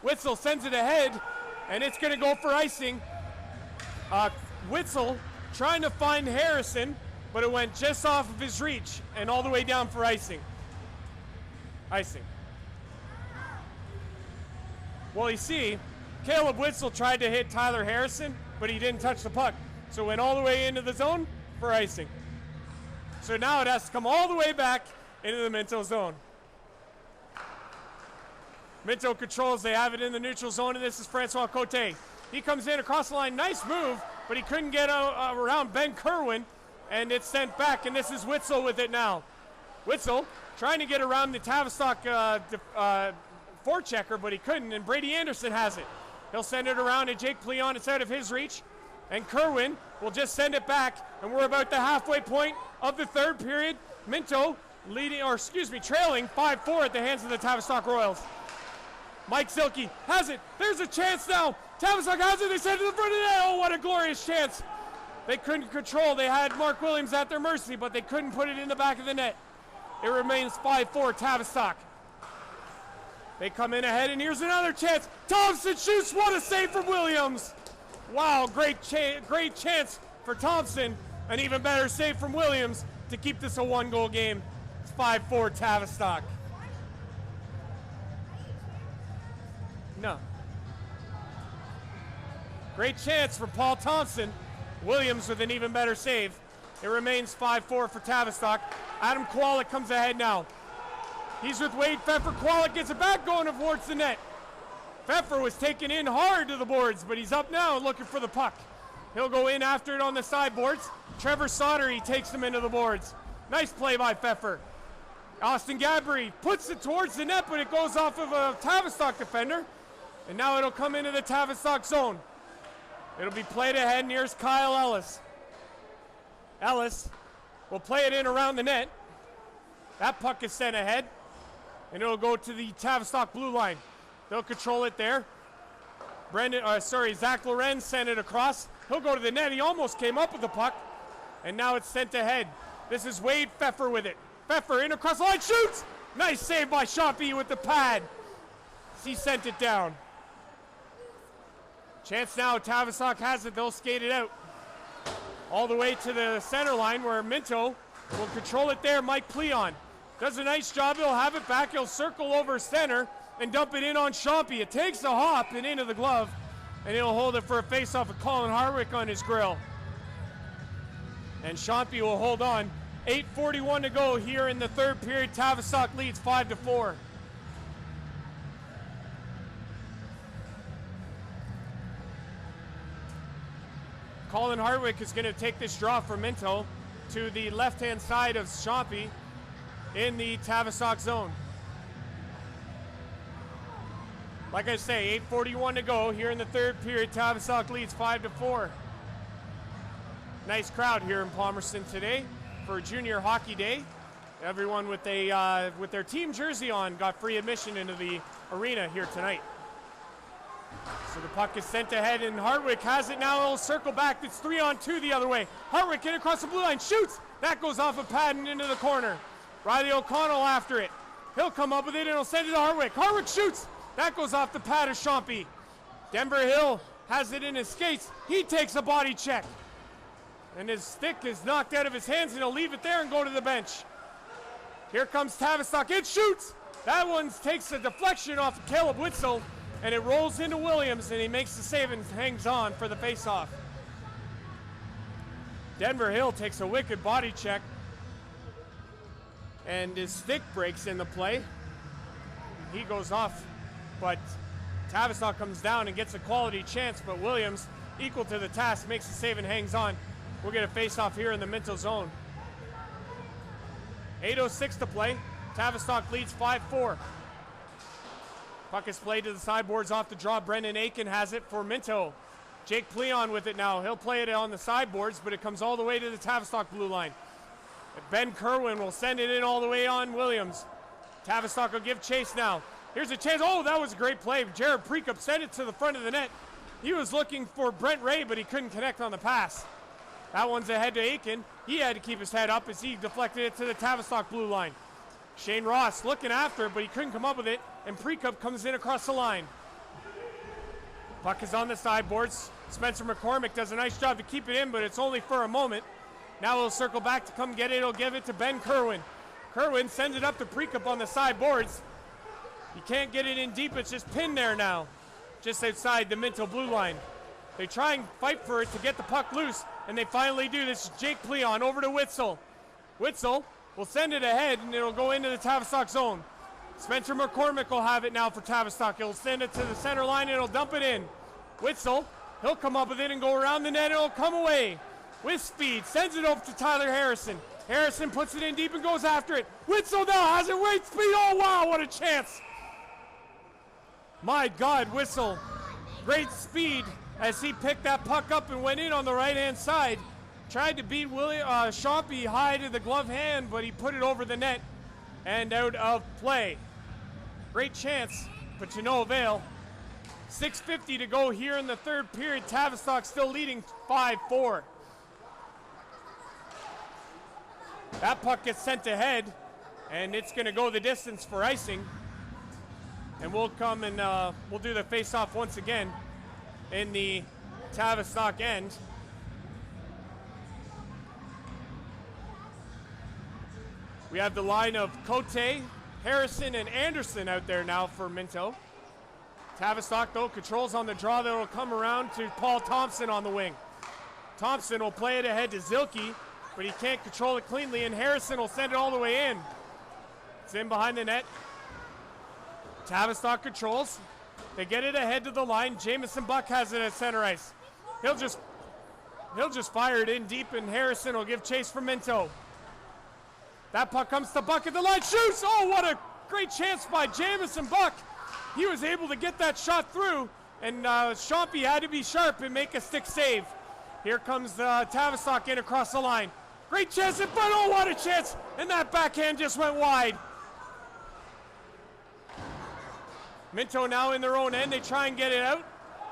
Witzel sends it ahead, and it's going to go for icing. Witzel trying to find Harrison, but it went just off of his reach and all the way down for icing. Icing. Well, you see, Caleb Witzel tried to hit Tyler Harrison, but he didn't touch the puck. So it went all the way into the zone for icing. So now it has to come all the way back into the Minto zone. Minto controls. They have it in the neutral zone, and this is Francois Cote. He comes in across the line. Nice move, but he couldn't get around Ben Kerwin, and it's sent back, and this is Witzel with it now. Witzel trying to get around the Tavistock forechecker, but he couldn't, and Brady Anderson has it. He'll send it around to Jake Pleon. It's out of his reach, and Kerwin will just send it back, and we're about the halfway point of the third period. Minto trailing 5-4 at the hands of the Tavistock Royals. Mike Silke has it. There's a chance now. Tavistock has it. They send it to the front of the net. Oh, what a glorious chance. They couldn't control. They had Mark Williams at their mercy, but they couldn't put it in the back of the net. It remains 5-4 Tavistock. They come in ahead, and here's another chance. Thompson shoots. What a save from Williams. Wow, great chance for Thompson. An even better save from Williams to keep this a one-goal game. It's 5-4 Tavistock. No. Great chance for Paul Thompson. Williams with an even better save. It remains 5-4 for Tavistock. Adam Kowalik comes ahead now. He's with Wade Pfeffer. Kowalik gets it back going towards the net. Pfeffer was taken in hard to the boards, but he's up now looking for the puck. He'll go in after it on the sideboards. Trevor Sautery takes him into the boards. Nice play by Pfeffer. Austin Gabry puts it towards the net, but it goes off of a Tavistock defender. And now it'll come into the Tavistock zone. It'll be played ahead. And here's Kyle Ellis. Ellis will play it in around the net. That puck is sent ahead. And it'll go to the Tavistock blue line. They'll control it there. Zach Lorenz sent it across. He'll go to the net. He almost came up with the puck. And now it's sent ahead. This is Wade Pfeffer with it. Pfeffer in across the line, shoots! Nice save by Shoppy with the pad. He sent it down. Chance now, Tavistock has it. They'll skate it out. All the way to the center line where Minto will control it there. Mike Pleon does a nice job. He'll have it back. He'll circle over center and dump it in on Shompy. It takes a hop and into the glove, and he'll hold it for a face-off with Colin Harwick on his grill. And Shompy will hold on. 8:41 to go here in the third period. Tavistock leads 5-4. Colin Harwick is going to take this draw for Minto to the left-hand side of Shompy in the Tavistock zone. Like I say, 8:41 to go here in the third period. Tavistock leads 5-4. Nice crowd here in Palmerston today for Junior Hockey Day. Everyone with their team jersey on got free admission into the arena here tonight. So the puck is sent ahead, and Hartwick has it now. He'll circle back. It's 3-on-2 the other way. Hartwick in across the blue line, shoots. That goes off a pad and into the corner. Riley O'Connell after it. He'll come up with it, and he'll send it to Hartwick. Hartwick shoots. That goes off the pad of Shompy. Denver Hill has it in his skates. He takes a body check. And his stick is knocked out of his hands, and he'll leave it there and go to the bench. Here comes Tavistock. It shoots. That one takes a deflection off of Caleb Witzel, and it rolls into Williams, and he makes the save and hangs on for the faceoff. Denver Hill takes a wicked body check, and his stick breaks in the play. He goes off, but Tavistock comes down and gets a quality chance, but Williams, equal to the task, makes the save and hangs on. We'll get a face-off here in the Minto zone. 8:06 to play. Tavistock leads 5-4. Puck is played to the sideboards off the draw. Brendan Aiken has it for Minto. Jake Pleon with it now. He'll play it on the sideboards, but it comes all the way to the Tavistock blue line. Ben Kerwin will send it in all the way on Williams. Tavistock will give chase now. Here's a chance. Oh, that was a great play. Jared Prekup sent it to the front of the net. He was looking for Brent Ray, but he couldn't connect on the pass. That one's ahead to Aiken. He had to keep his head up as he deflected it to the Tavistock blue line. Shane Ross looking after it, but he couldn't come up with it, and Prekup comes in across the line. Puck is on the sideboards. Spencer McCormick does a nice job to keep it in, but it's only for a moment. Now he'll circle back to come get it. He'll give it to Ben Kerwin. Kerwin sends it up to Prekup on the sideboards. He can't get it in deep. It's just pinned there now, just outside the Minto blue line. They try and fight for it to get the puck loose, and they finally do. This is Jake Pleon over to Witzel. Witzel will send it ahead, and it'll go into the Tavistock zone. Spencer McCormick will have it now for Tavistock. He'll send it to the center line, and he'll dump it in. Witzel, he'll come up with it and go around the net, and it'll come away with speed. Sends it over to Tyler Harrison. Harrison puts it in deep and goes after it. Witzel now has it. Wait, speed. Oh, wow, what a chance. My God, Witzel. Great speed as he picked that puck up and went in on the right-hand side. Tried to beat Shompy high to the glove hand, but he put it over the net and out of play. Great chance, but to no avail. 6:50 to go here in the third period. Tavistock still leading 5-4. That puck gets sent ahead, And it's going to go the distance for icing. And we'll come and we'll do the face-off once again in the Tavistock end. We have the line of Cote, Harrison, and Anderson out there now for Minto. Tavistock, though, controls on the draw that will come around to Paul Thompson on the wing. Thompson will play it ahead to Zilke, but he can't control it cleanly, and Harrison will send it all the way in. It's in behind the net. Tavistock controls. They get it ahead to the line. Jamison Buck has it at center ice. He'll just fire it in deep, and Harrison will give chase for Minto. That puck comes to Buck at the line. Shoots! Oh, what a great chance by Jamison Buck. He was able to get that shot through, and Chompy had to be sharp and make a stick save. Here comes Tavistock in across the line. Great chance in front. Oh, what a chance! And that backhand just went wide. Minto now in their own end. They try and get it out,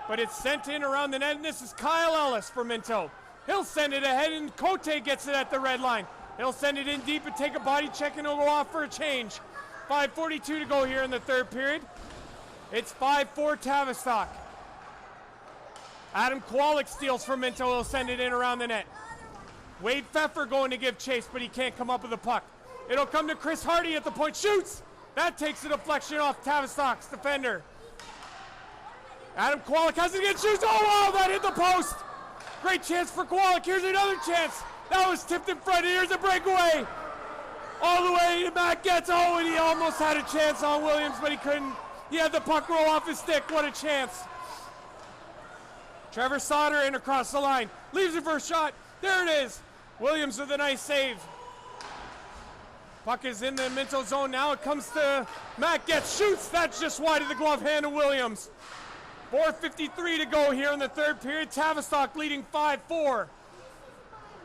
but it's sent in around the net, and this is Kyle Ellis for Minto. He'll send it ahead, and Cote gets it at the red line. He'll send it in deep and take a body check, and he'll go off for a change. 5:42 to go here in the third period. It's 5-4 Tavistock. Adam Kowalik steals from Minto. He'll send it in around the net. Wade Pfeffer going to give chase, but he can't come up with the puck. It'll come to Chris Hardy at the point. Shoots! That takes a deflection off Tavistock's defender. Adam Kowalik has it again. Shoots! Oh, wow! That hit the post! Great chance for Kowalik. Here's another chance. That was tipped in front. Here's a breakaway. All the way to Matt Getz. Oh, and he almost had a chance on Williams, but he couldn't. He had the puck roll off his stick. What a chance. Trevor Sauter in across the line. Leaves it for a shot. There it is. Williams with a nice save. Puck is in the Minto zone now. It comes to Matt Getz. Shoots. That's just wide of the glove hand of Williams. 4:53 to go here in the third period. Tavistock leading 5-4.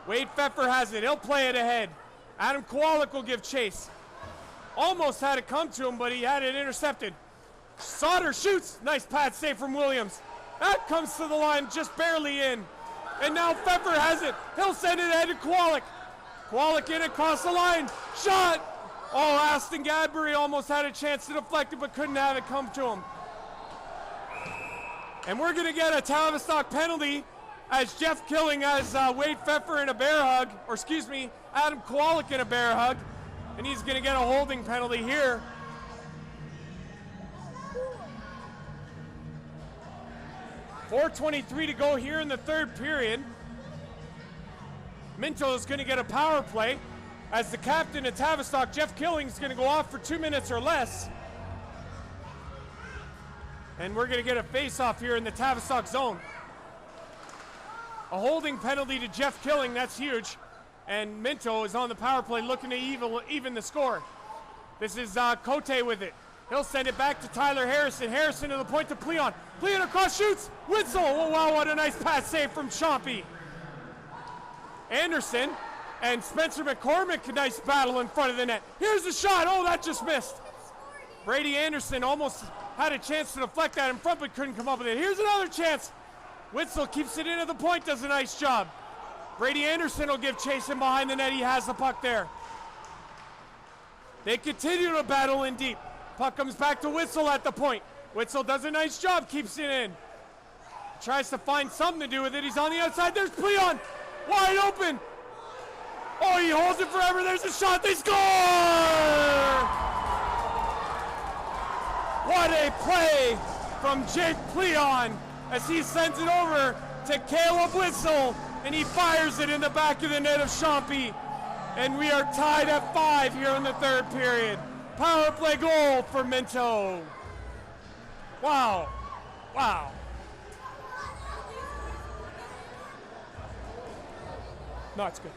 Wade Pfeffer has it. He'll play it ahead. Adam Kowalik will give chase. Almost had it come to him, but he had it intercepted. Sauter shoots. Nice pad save from Williams. That comes to the line just barely in. And now Pfeffer has it. He'll send it ahead to Kowalik. Kowalik in across the line. Shot! Oh, Aston Gadbury almost had a chance to deflect it, but couldn't have it come to him. And we're going to get a Tavistock penalty as Jeff Killing has Wade Pfeffer in a bear hug, or excuse me, Adam Kowalik in a bear hug, and he's going to get a holding penalty here. .423 to go here in the third period. Minto is going to get a power play as the captain of Tavistock, Jeff Killing, is going to go off for 2 minutes or less. And we're going to get a face-off here in the Tavistock zone. A holding penalty to Jeff Killing, that's huge. And Minto is on the power play looking to even the score. This is Cote with it. He'll send it back to Tyler Harrison. Harrison to the point to Pleon. Pleon across, shoots. Witzel. Oh, wow, what a nice pass save from Chompy. Anderson and Spencer McCormick, nice battle in front of the net. Here's the shot. Oh, that just missed. Brady Anderson almost had a chance to deflect that in front, but couldn't come up with it. Here's another chance. Witzel keeps it in at the point, does a nice job. Brady Anderson will give chase in behind the net. He has the puck there. They continue to battle in deep. Puck comes back to Witzel at the point. Witzel does a nice job, keeps it in. Tries to find something to do with it. He's on the outside. There's Pleon. Wide open. Oh, he holds it forever. There's a shot. They score! What a play from Jake Pleon as he sends it over to Caleb Witzel, and he fires it in the back of the net of Chompy. And we are tied at 5 here in the third period. Power play goal for Minto. Wow. Wow. No, it's good.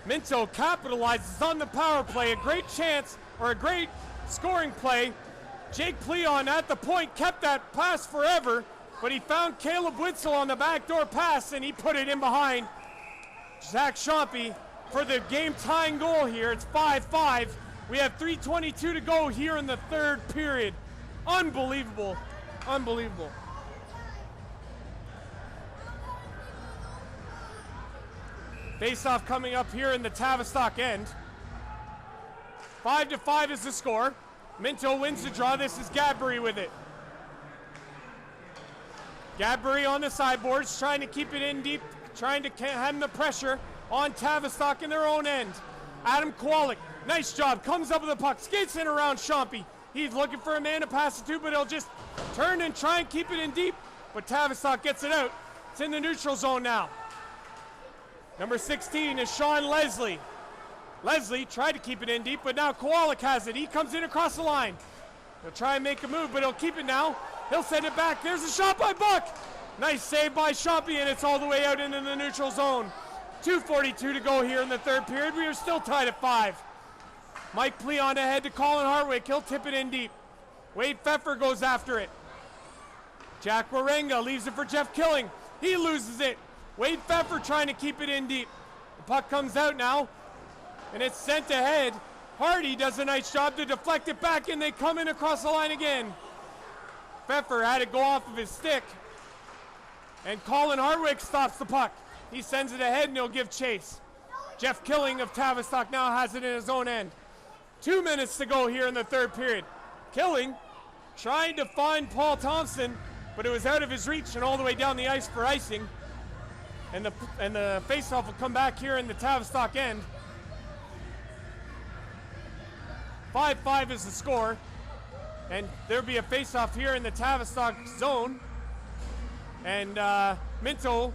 Minto capitalizes on the power play. A great chance, or a great scoring play. Jake Pleon at the point kept that pass forever, but he found Caleb Witzel on the backdoor pass, and he put it in behind Zach Chompy for the game-tying goal here. It's 5-5. We have 3:22 to go here in the third period. Unbelievable. Unbelievable. Face-off coming up here in the Tavistock end. 5-5 is the score. Minto wins the draw. This is Gadbury with it. Gadbury on the sideboards, trying to keep it in deep, trying to hem the pressure on Tavistock in their own end. Adam Kowalik, nice job, comes up with the puck, skates in around Chompy. He's looking for a man to pass it to, but he'll just turn and try and keep it in deep. But Tavistock gets it out. It's in the neutral zone now. Number 16 is Sean Leslie. Leslie tried to keep it in deep, but now Kowalik has it. He comes in across the line. He'll try and make a move, but he'll keep it now. He'll send it back. There's a shot by Buck. Nice save by Chompy, and it's all the way out into the neutral zone. 2:42 to go here in the third period. We are still tied at 5. Mike Pleon ahead to Colin Hartwick. He'll tip it in deep. Wade Pfeffer goes after it. Jack Warenga leaves it for Jeff Killing. He loses it. Wade Pfeffer trying to keep it in deep. The puck comes out now, and it's sent ahead. Hardy does a nice job to deflect it back, and they come in across the line again. Pfeffer had it go off of his stick, and Colin Hartwick stops the puck. He sends it ahead, and he'll give chase. Jeff Killing of Tavistock now has it in his own end. 2 minutes to go here in the third period. Killing trying to find Paul Thompson, but it was out of his reach and all the way down the ice for icing. And the faceoff will come back here in the Tavistock end. 5-5 is the score. And there'll be a faceoff here in the Tavistock zone. And Minto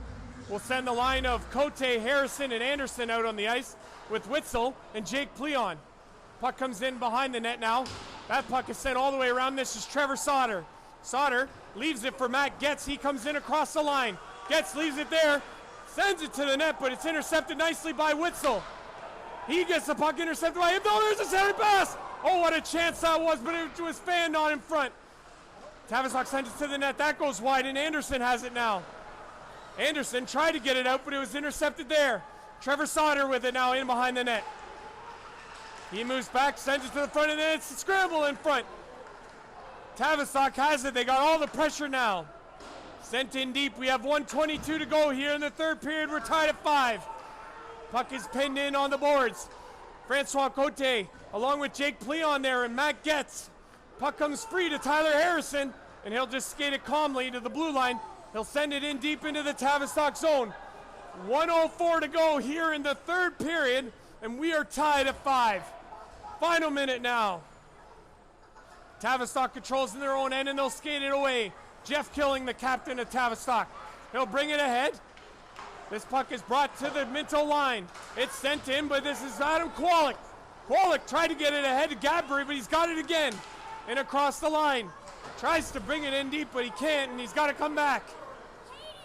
will send the line of Cote, Harrison, and Anderson out on the ice with Witzel and Jake Pleon. Puck comes in behind the net now. That puck is sent all the way around. This is Trevor Sauter. Sauter leaves it for Matt Getz. He comes in across the line. Getz leaves it there, sends it to the net, but it's intercepted nicely by Witzel. He gets the puck intercepted by him. Oh, there's a center pass. Oh, what a chance that was, but it was fanned on in front. Tavistock sends it to the net. That goes wide, and Anderson has it now. Anderson tried to get it out, but it was intercepted there. Trevor Sauter with it now in behind the net. He moves back, sends it to the front, and then it's a scramble in front. Tavistock has it. They got all the pressure now. Sent in deep. We have 1:22 to go here in the third period. We're tied at 5. Puck is pinned in on the boards. Francois Cote along with Jake Pleon there and Matt Getz. Puck comes free to Tyler Harrison, and he'll just skate it calmly to the blue line. He'll send it in deep into the Tavistock zone. 1:04 to go here in the third period, and we are tied at 5. Final minute now. Tavistock controls in their own end, and they'll skate it away. Jeff Killing, the captain of Tavistock. He'll bring it ahead. This puck is brought to the Minto line. It's sent in, but this is Adam Kowalik. Kowalik tried to get it ahead to Gadbury, but he's got it again. And across the line. Tries to bring it in deep, but he can't, and he's got to come back.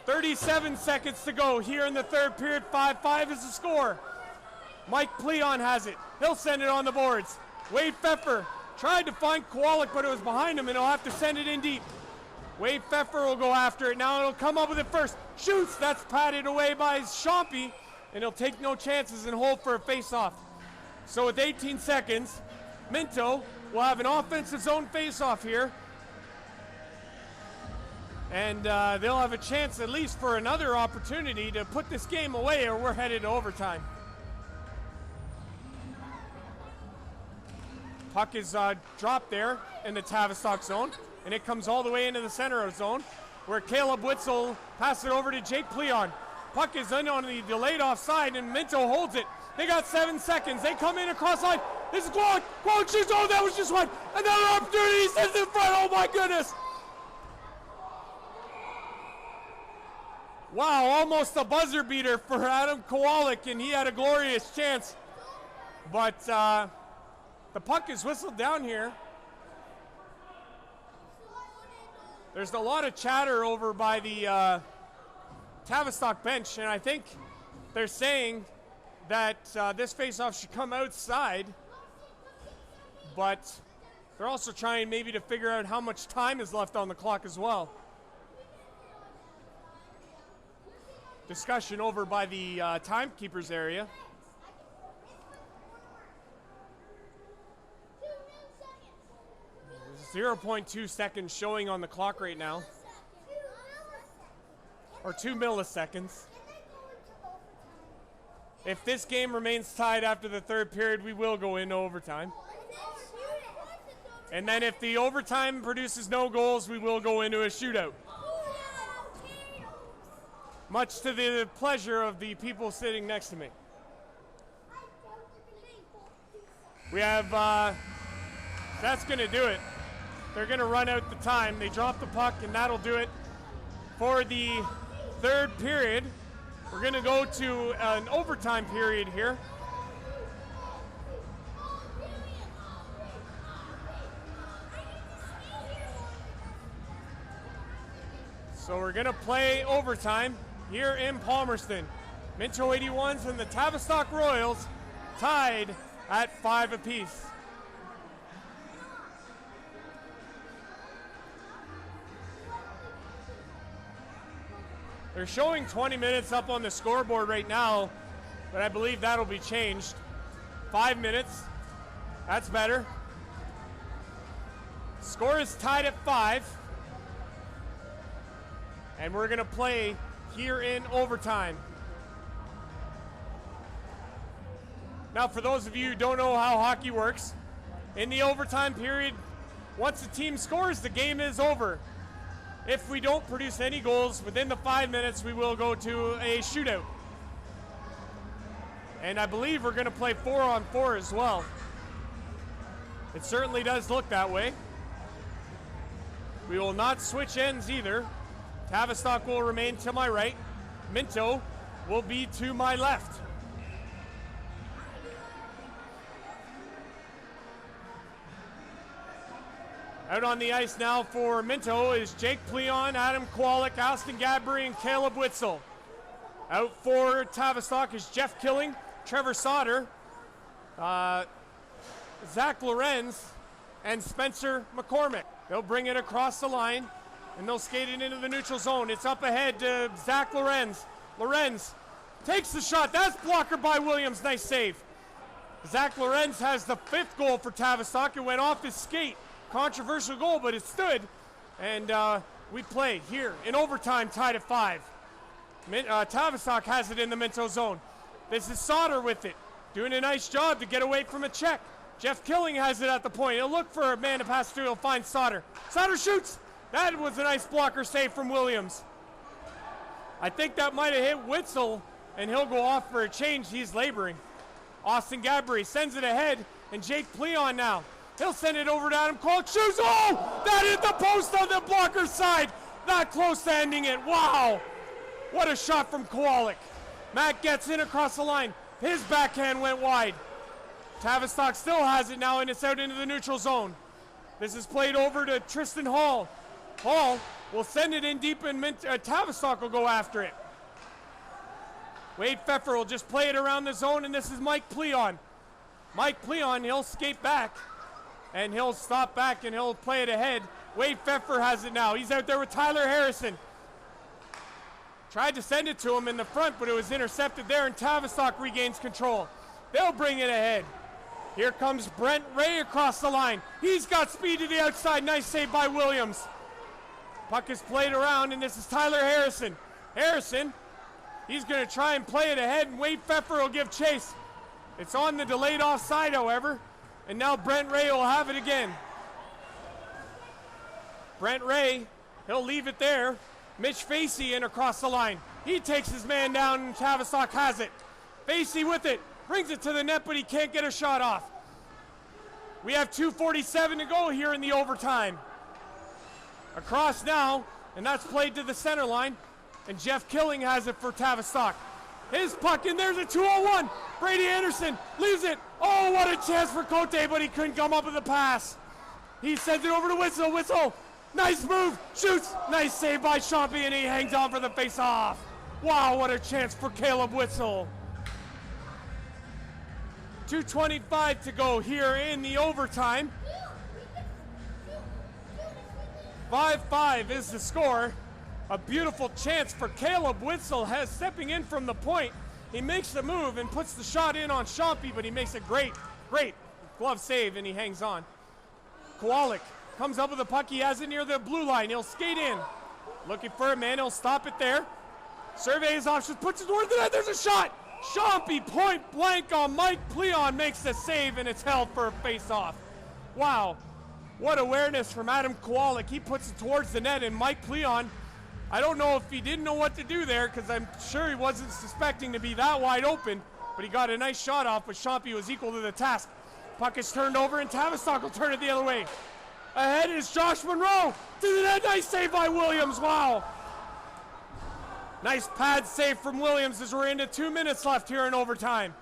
37 seconds to go here in the third period. 5-5 is the score. Mike Pleon has it. He'll send it on the boards. Wade Pfeffer tried to find Kowalik, but it was behind him, and he'll have to send it in deep. Wade Pfeffer will go after it. Now it'll come up with it first. Shoots. That's patted away by Chompy, and he'll take no chances and hold for a face-off. So with 18 seconds, Minto will have an offensive zone face-off here. And they'll have a chance at least for another opportunity to put this game away, or we're headed to overtime. Puck is dropped there in the Tavistock zone, and it comes all the way into the center of zone, where Caleb Witzel passes it over to Jake Pleon. Puck is in on the delayed offside, and Minto holds it. They got 7 seconds. They come in across line. This is Kowalik. Kowalik shoots. Oh, that was just one. Another opportunity. He sends it in front. Oh, my goodness. Wow, almost a buzzer beater for Adam Kowalik, and he had a glorious chance. But the puck is whistled down here. There's a lot of chatter over by the Tavistock bench, and I think they're saying that this faceoff should come outside, but they're also trying maybe to figure out how much time is left on the clock as well. Discussion over by the timekeepers area. There's 0.2 seconds showing on the clock right now. Or 2 milliseconds. If this game remains tied after the third period, we will go into overtime. And then if the overtime produces no goals, we will go into a shootout. Much to the pleasure of the people sitting next to me. We have, that's going to do it. They're going to run out the time. They drop the puck, and that'll do it for the third period. We're going to go to an overtime period here. So we're going to play overtime here in Palmerston. Minto 81s and the Tavistock Royals tied at 5 apiece. They're showing 20 minutes up on the scoreboard right now, but I believe that'll be changed. 5 minutes. That's better. Score is tied at 5. And we're going to play here in overtime. Now, for those of you who don't know how hockey works, in the overtime period, once the team scores, the game is over. If we don't produce any goals within the 5 minutes, we will go to a shootout. And I believe we're going to play 4-on-4 as well. It certainly does look that way. We will not switch ends either. Tavistock will remain to my right. Minto will be to my left. Out on the ice now for Minto is Jake Pleon, Adam Kowalik, Austin Gadbury, and Caleb Witzel. Out for Tavistock is Jeff Killing, Trevor Sauter, Zach Lorenz, and Spencer McCormick. They'll bring it across the line, and they'll skate it into the neutral zone. It's up ahead to Zach Lorenz. Lorenz takes the shot. That's blocker by Williams. Nice save. Zach Lorenz has the 5th goal for Tavistock. It went off his skate. Controversial goal, but it stood. And we play here in overtime, tied at 5. Tavistock has it in the Minto zone. This is Sauter with it, doing a nice job to get away from a check. Jeff Killing has it at the point. He'll look for a man to pass through. He'll find Sauter. Sauter shoots. That was a nice blocker save from Williams. I think that might have hit Witzel, and he'll go off for a change. He's laboring. Austin Gadbury sends it ahead, and Jake Pleon now. He'll send it over to Adam Kowalik. Shoots! Oh! That hit the post on the blocker's side. Not close to ending it. Wow! What a shot from Kowalik. Matt gets in across the line. His backhand went wide. Tavistock still has it now, and it's out into the neutral zone. This is played over to Tristan Hall. Hall will send it in deep, and Tavistock will go after it. Wade Pfeffer will just play it around the zone, and this is Mike Pleon. Mike Pleon, he'll skate back, and he'll stop back, and he'll play it ahead. Wade Pfeffer has it now. He's out there with Tyler Harrison. Tried to send it to him in the front, but it was intercepted there, and Tavistock regains control. They'll bring it ahead. Here comes Brent Ray across the line. He's got speed to the outside. Nice save by Williams. Puck is played around, and this is Tyler Harrison. Harrison, he's going to try and play it ahead, and Wade Pfeffer will give chase. It's on the delayed offside, however, and now Brent Ray will have it again. Brent Ray, he'll leave it there. Mitch Facey in across the line. He takes his man down, and Tavistock has it. Facey with it, brings it to the net, but he can't get a shot off. We have 2:47 to go here in the overtime. Across now, and that's played to the center line, and Jeff Killing has it for Tavistock. His puck, and there's a 2-on-1. Brady Anderson leaves it. Oh, what a chance for Cote, but he couldn't come up with the pass. He sends it over to Witzel. Witzel, nice move, shoots. Nice save by Chompy, and he hangs on for the face-off. Wow, what a chance for Caleb Witzel. 2:25 to go here in the overtime. 5-5 is the score. A beautiful chance for Caleb Witzel has stepping in from the point. He makes the move and puts the shot in on Chompy, but he makes a great glove save, and he hangs on. Kowalik comes up with the puck. He has it near the blue line. He'll skate in. Looking for a man. He'll stop it there. Surveys options. Puts it towards the net. There's a shot. Chompy point blank on Mike Pleon makes the save, and it's held for a face-off. Wow, what awareness from Adam Kowalik. He puts it towards the net, and Mike Pleon, I don't know if he didn't know what to do there, because I'm sure he wasn't suspecting to be that wide open, but he got a nice shot off, but Chompy was equal to the task. Puck is turned over, and Tavistock will turn it the other way. Ahead is Josh Monroe to the net. Nice save by Williams. Wow. Nice pad save from Williams as we're into 2 minutes left here in overtime.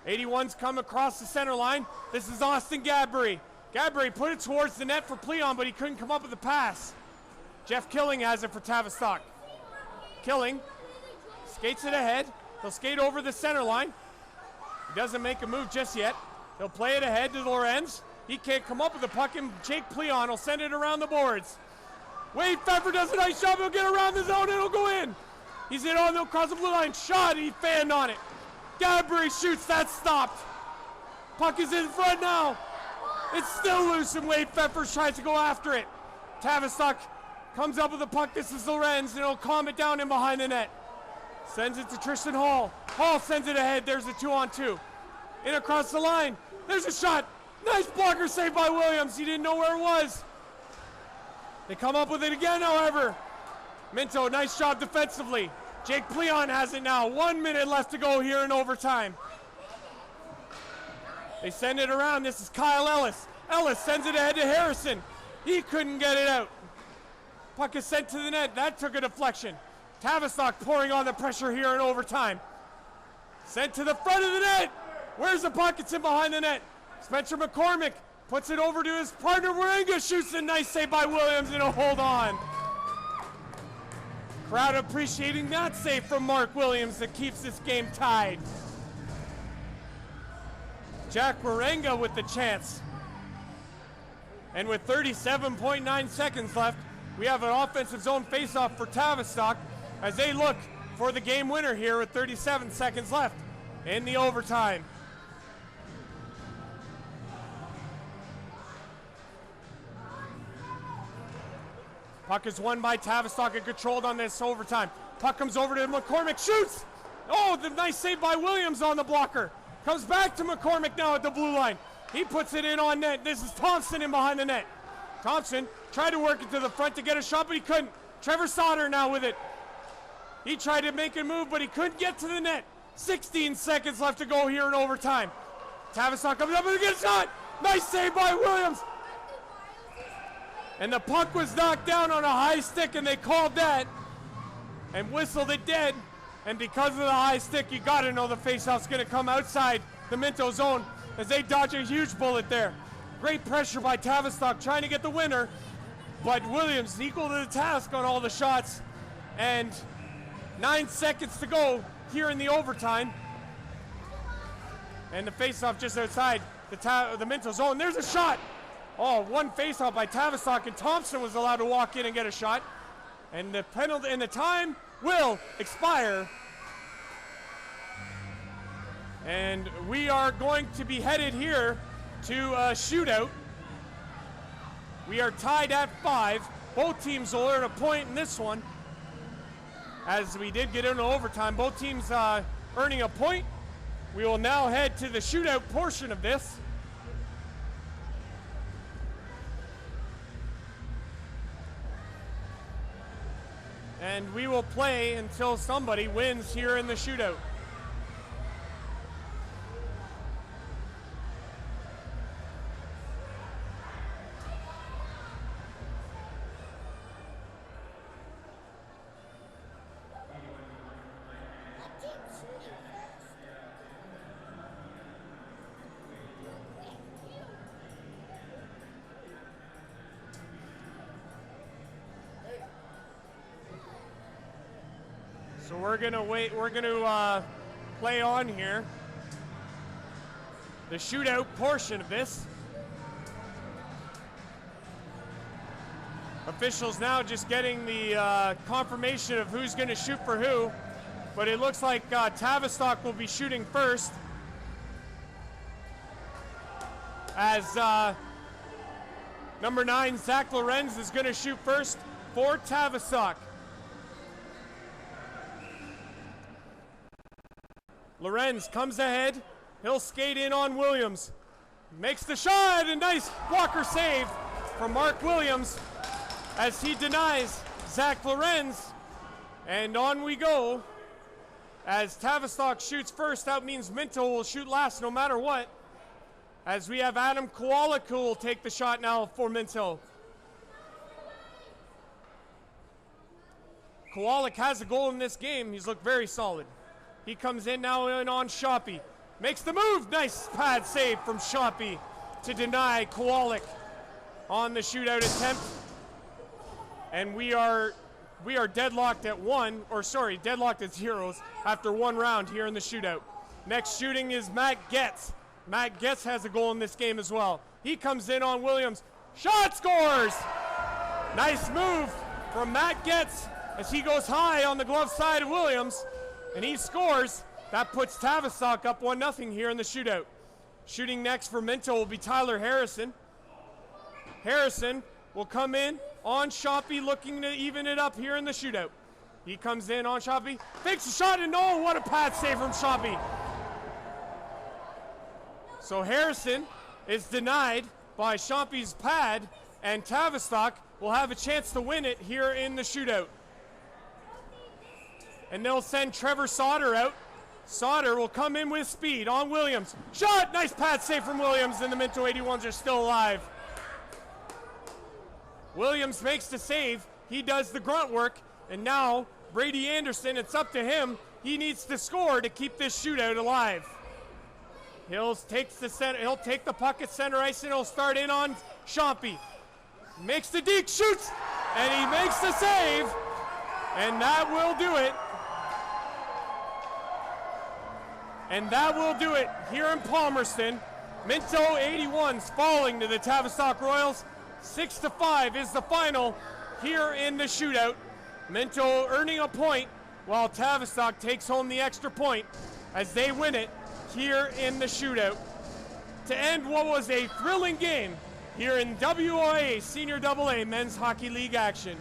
81's come across the center line. This is Austin Gadbury. Gadbury put it towards the net for Pleon, but he couldn't come up with the pass. Jeff Killing has it for Tavistock. Killing skates it ahead. He'll skate over the center line. He doesn't make a move just yet. He'll play it ahead to Lorenz. He can't come up with the puck, and Jake Pleon will send it around the boards. Wade Pfeffer does a nice job. He'll get around the zone, and it'll go in. He's in on the across the blue line. Shot, and he fanned on it. Gadbury shoots. That's stopped. Puck is in front now. It's still loose, and Wade Pfeffer tries to go after it. Tavistock comes up with the puck. This is Lorenz, and he'll calm it down in behind the net. Sends it to Tristan Hall. Hall sends it ahead. There's a 2-on-2. In across the line. There's a shot. Nice blocker save by Williams. He didn't know where it was. They come up with it again, however. Minto, nice job defensively. Jake Pleon has it now. 1 minute left to go here in overtime. They send it around. This is Kyle Ellis. Ellis sends it ahead to Harrison. He couldn't get it out. Puck is sent to the net. That took a deflection. Tavistock pouring on the pressure here in overtime. Sent to the front of the net. Where's the puck? It's in behind the net. Spencer McCormick puts it over to his partner. Waringa shoots a nice save by Williams, and he'll hold on. Crowd appreciating that save from Mark Williams that keeps this game tied. Jack Waringa with the chance. And with 37.9 seconds left, we have an offensive zone faceoff for Tavistock as they look for the game winner here with 37 seconds left in the overtime. Puck is won by Tavistock and controlled on this overtime. Puck comes over to McCormick, shoots! Oh, the nice save by Williams on the blocker. Comes back to McCormick now at the blue line. He puts it in on net. This is Thompson in behind the net. Thompson tried to work it to the front to get a shot, but he couldn't. Trevor Sauter now with it. He tried to make a move, but he couldn't get to the net. 16 seconds left to go here in overtime. Tavistock comes up and gets a shot. Nice save by Williams. And the puck was knocked down on a high stick, and they called that and whistled it dead. And because of the high stick, you got to know the faceoff's going to come outside the Minto zone as they dodge a huge bullet there. Great pressure by Tavistock trying to get the winner, but Williams equal to the task on all the shots. And 9 seconds to go here in the overtime. And the faceoff just outside the Minto zone. There's a shot. Oh, one faceoff by Tavistock, and Thompson was allowed to walk in and get a shot. And the penalty and the time will expire. And we are going to be headed here to a shootout. We are tied at 5. Both teams will earn a point in this one. As we did get into overtime, both teams earning a point. We will now head to the shootout portion of this. And we will play until somebody wins here in the shootout. So we're gonna wait. We're gonna play on here the shootout portion of this. Officials now just getting the confirmation of who's going to shoot for who, but it looks like Tavistock will be shooting first, as number 9 Zach Lorenz is going to shoot first for Tavistock. Lorenz comes ahead. He'll skate in on Williams. Makes the shot, a nice blocker save from Mark Williams as he denies Zach Lorenz. And on we go. As Tavistock shoots first, that means Minto will shoot last no matter what. As we have Adam Kowalik who will take the shot now for Minto. Kowalik has a goal in this game. He's looked very solid. He comes in now in on Shoppy. Makes the move. Nice pad save from Shoppy to deny Kowalik on the shootout attempt. And we are deadlocked at deadlocked at zeros after one round here in the shootout. Next shooting is Matt Getz. Matt Getz has a goal in this game as well. He comes in on Williams. Shot, scores! Nice move from Matt Getz as he goes high on the glove side of Williams, and he scores. That puts Tavistock up 1-0 here in the shootout. Shooting next for Minto will be Tyler Harrison. Harrison will come in on Shoppy, looking to even it up here in the shootout. He comes in on Shoppy, fakes a shot, and oh, what a pad save from Shoppy. So Harrison is denied by Shoppy's pad, and Tavistock will have a chance to win it here in the shootout. And they'll send Trevor Sauter out. Sauter will come in with speed on Williams. Shot! Nice pad save from Williams, and the Minto 81s are still alive. Williams makes the save. He does the grunt work, and now Brady Anderson, it's up to him. He needs to score to keep this shootout alive. He'll take the puck at center ice, and he'll start in on Shoppy. Makes the deke, shoots, and he makes the save, and that will do it. And that will do it here in Palmerston. Minto 81s falling to the Tavistock Royals. 6-5 is the final here in the shootout. Minto earning a point while Tavistock takes home the extra point as they win it here in the shootout. To end what was a thrilling game here in WOA Senior AA Men's Hockey League action.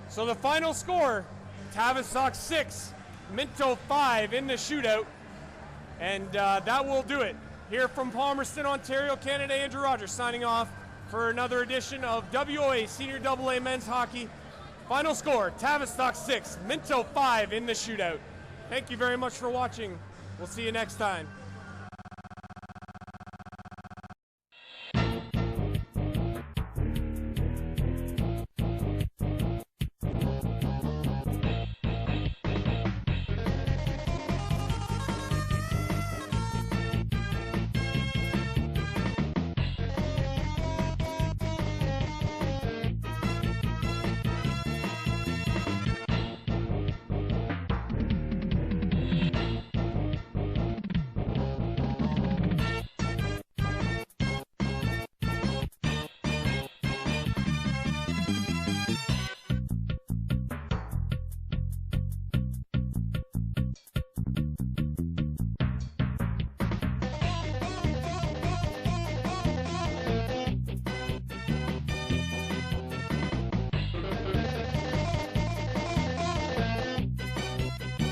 So the final score, Tavistock 6, Minto 5 in the shootout, and that will do it. Here from Palmerston, Ontario, Canada, Andrew Rogers signing off for another edition of WOA Senior AA Men's Hockey. Final score, Tavistock 6, Minto 5 in the shootout. Thank you very much for watching. We'll see you next time.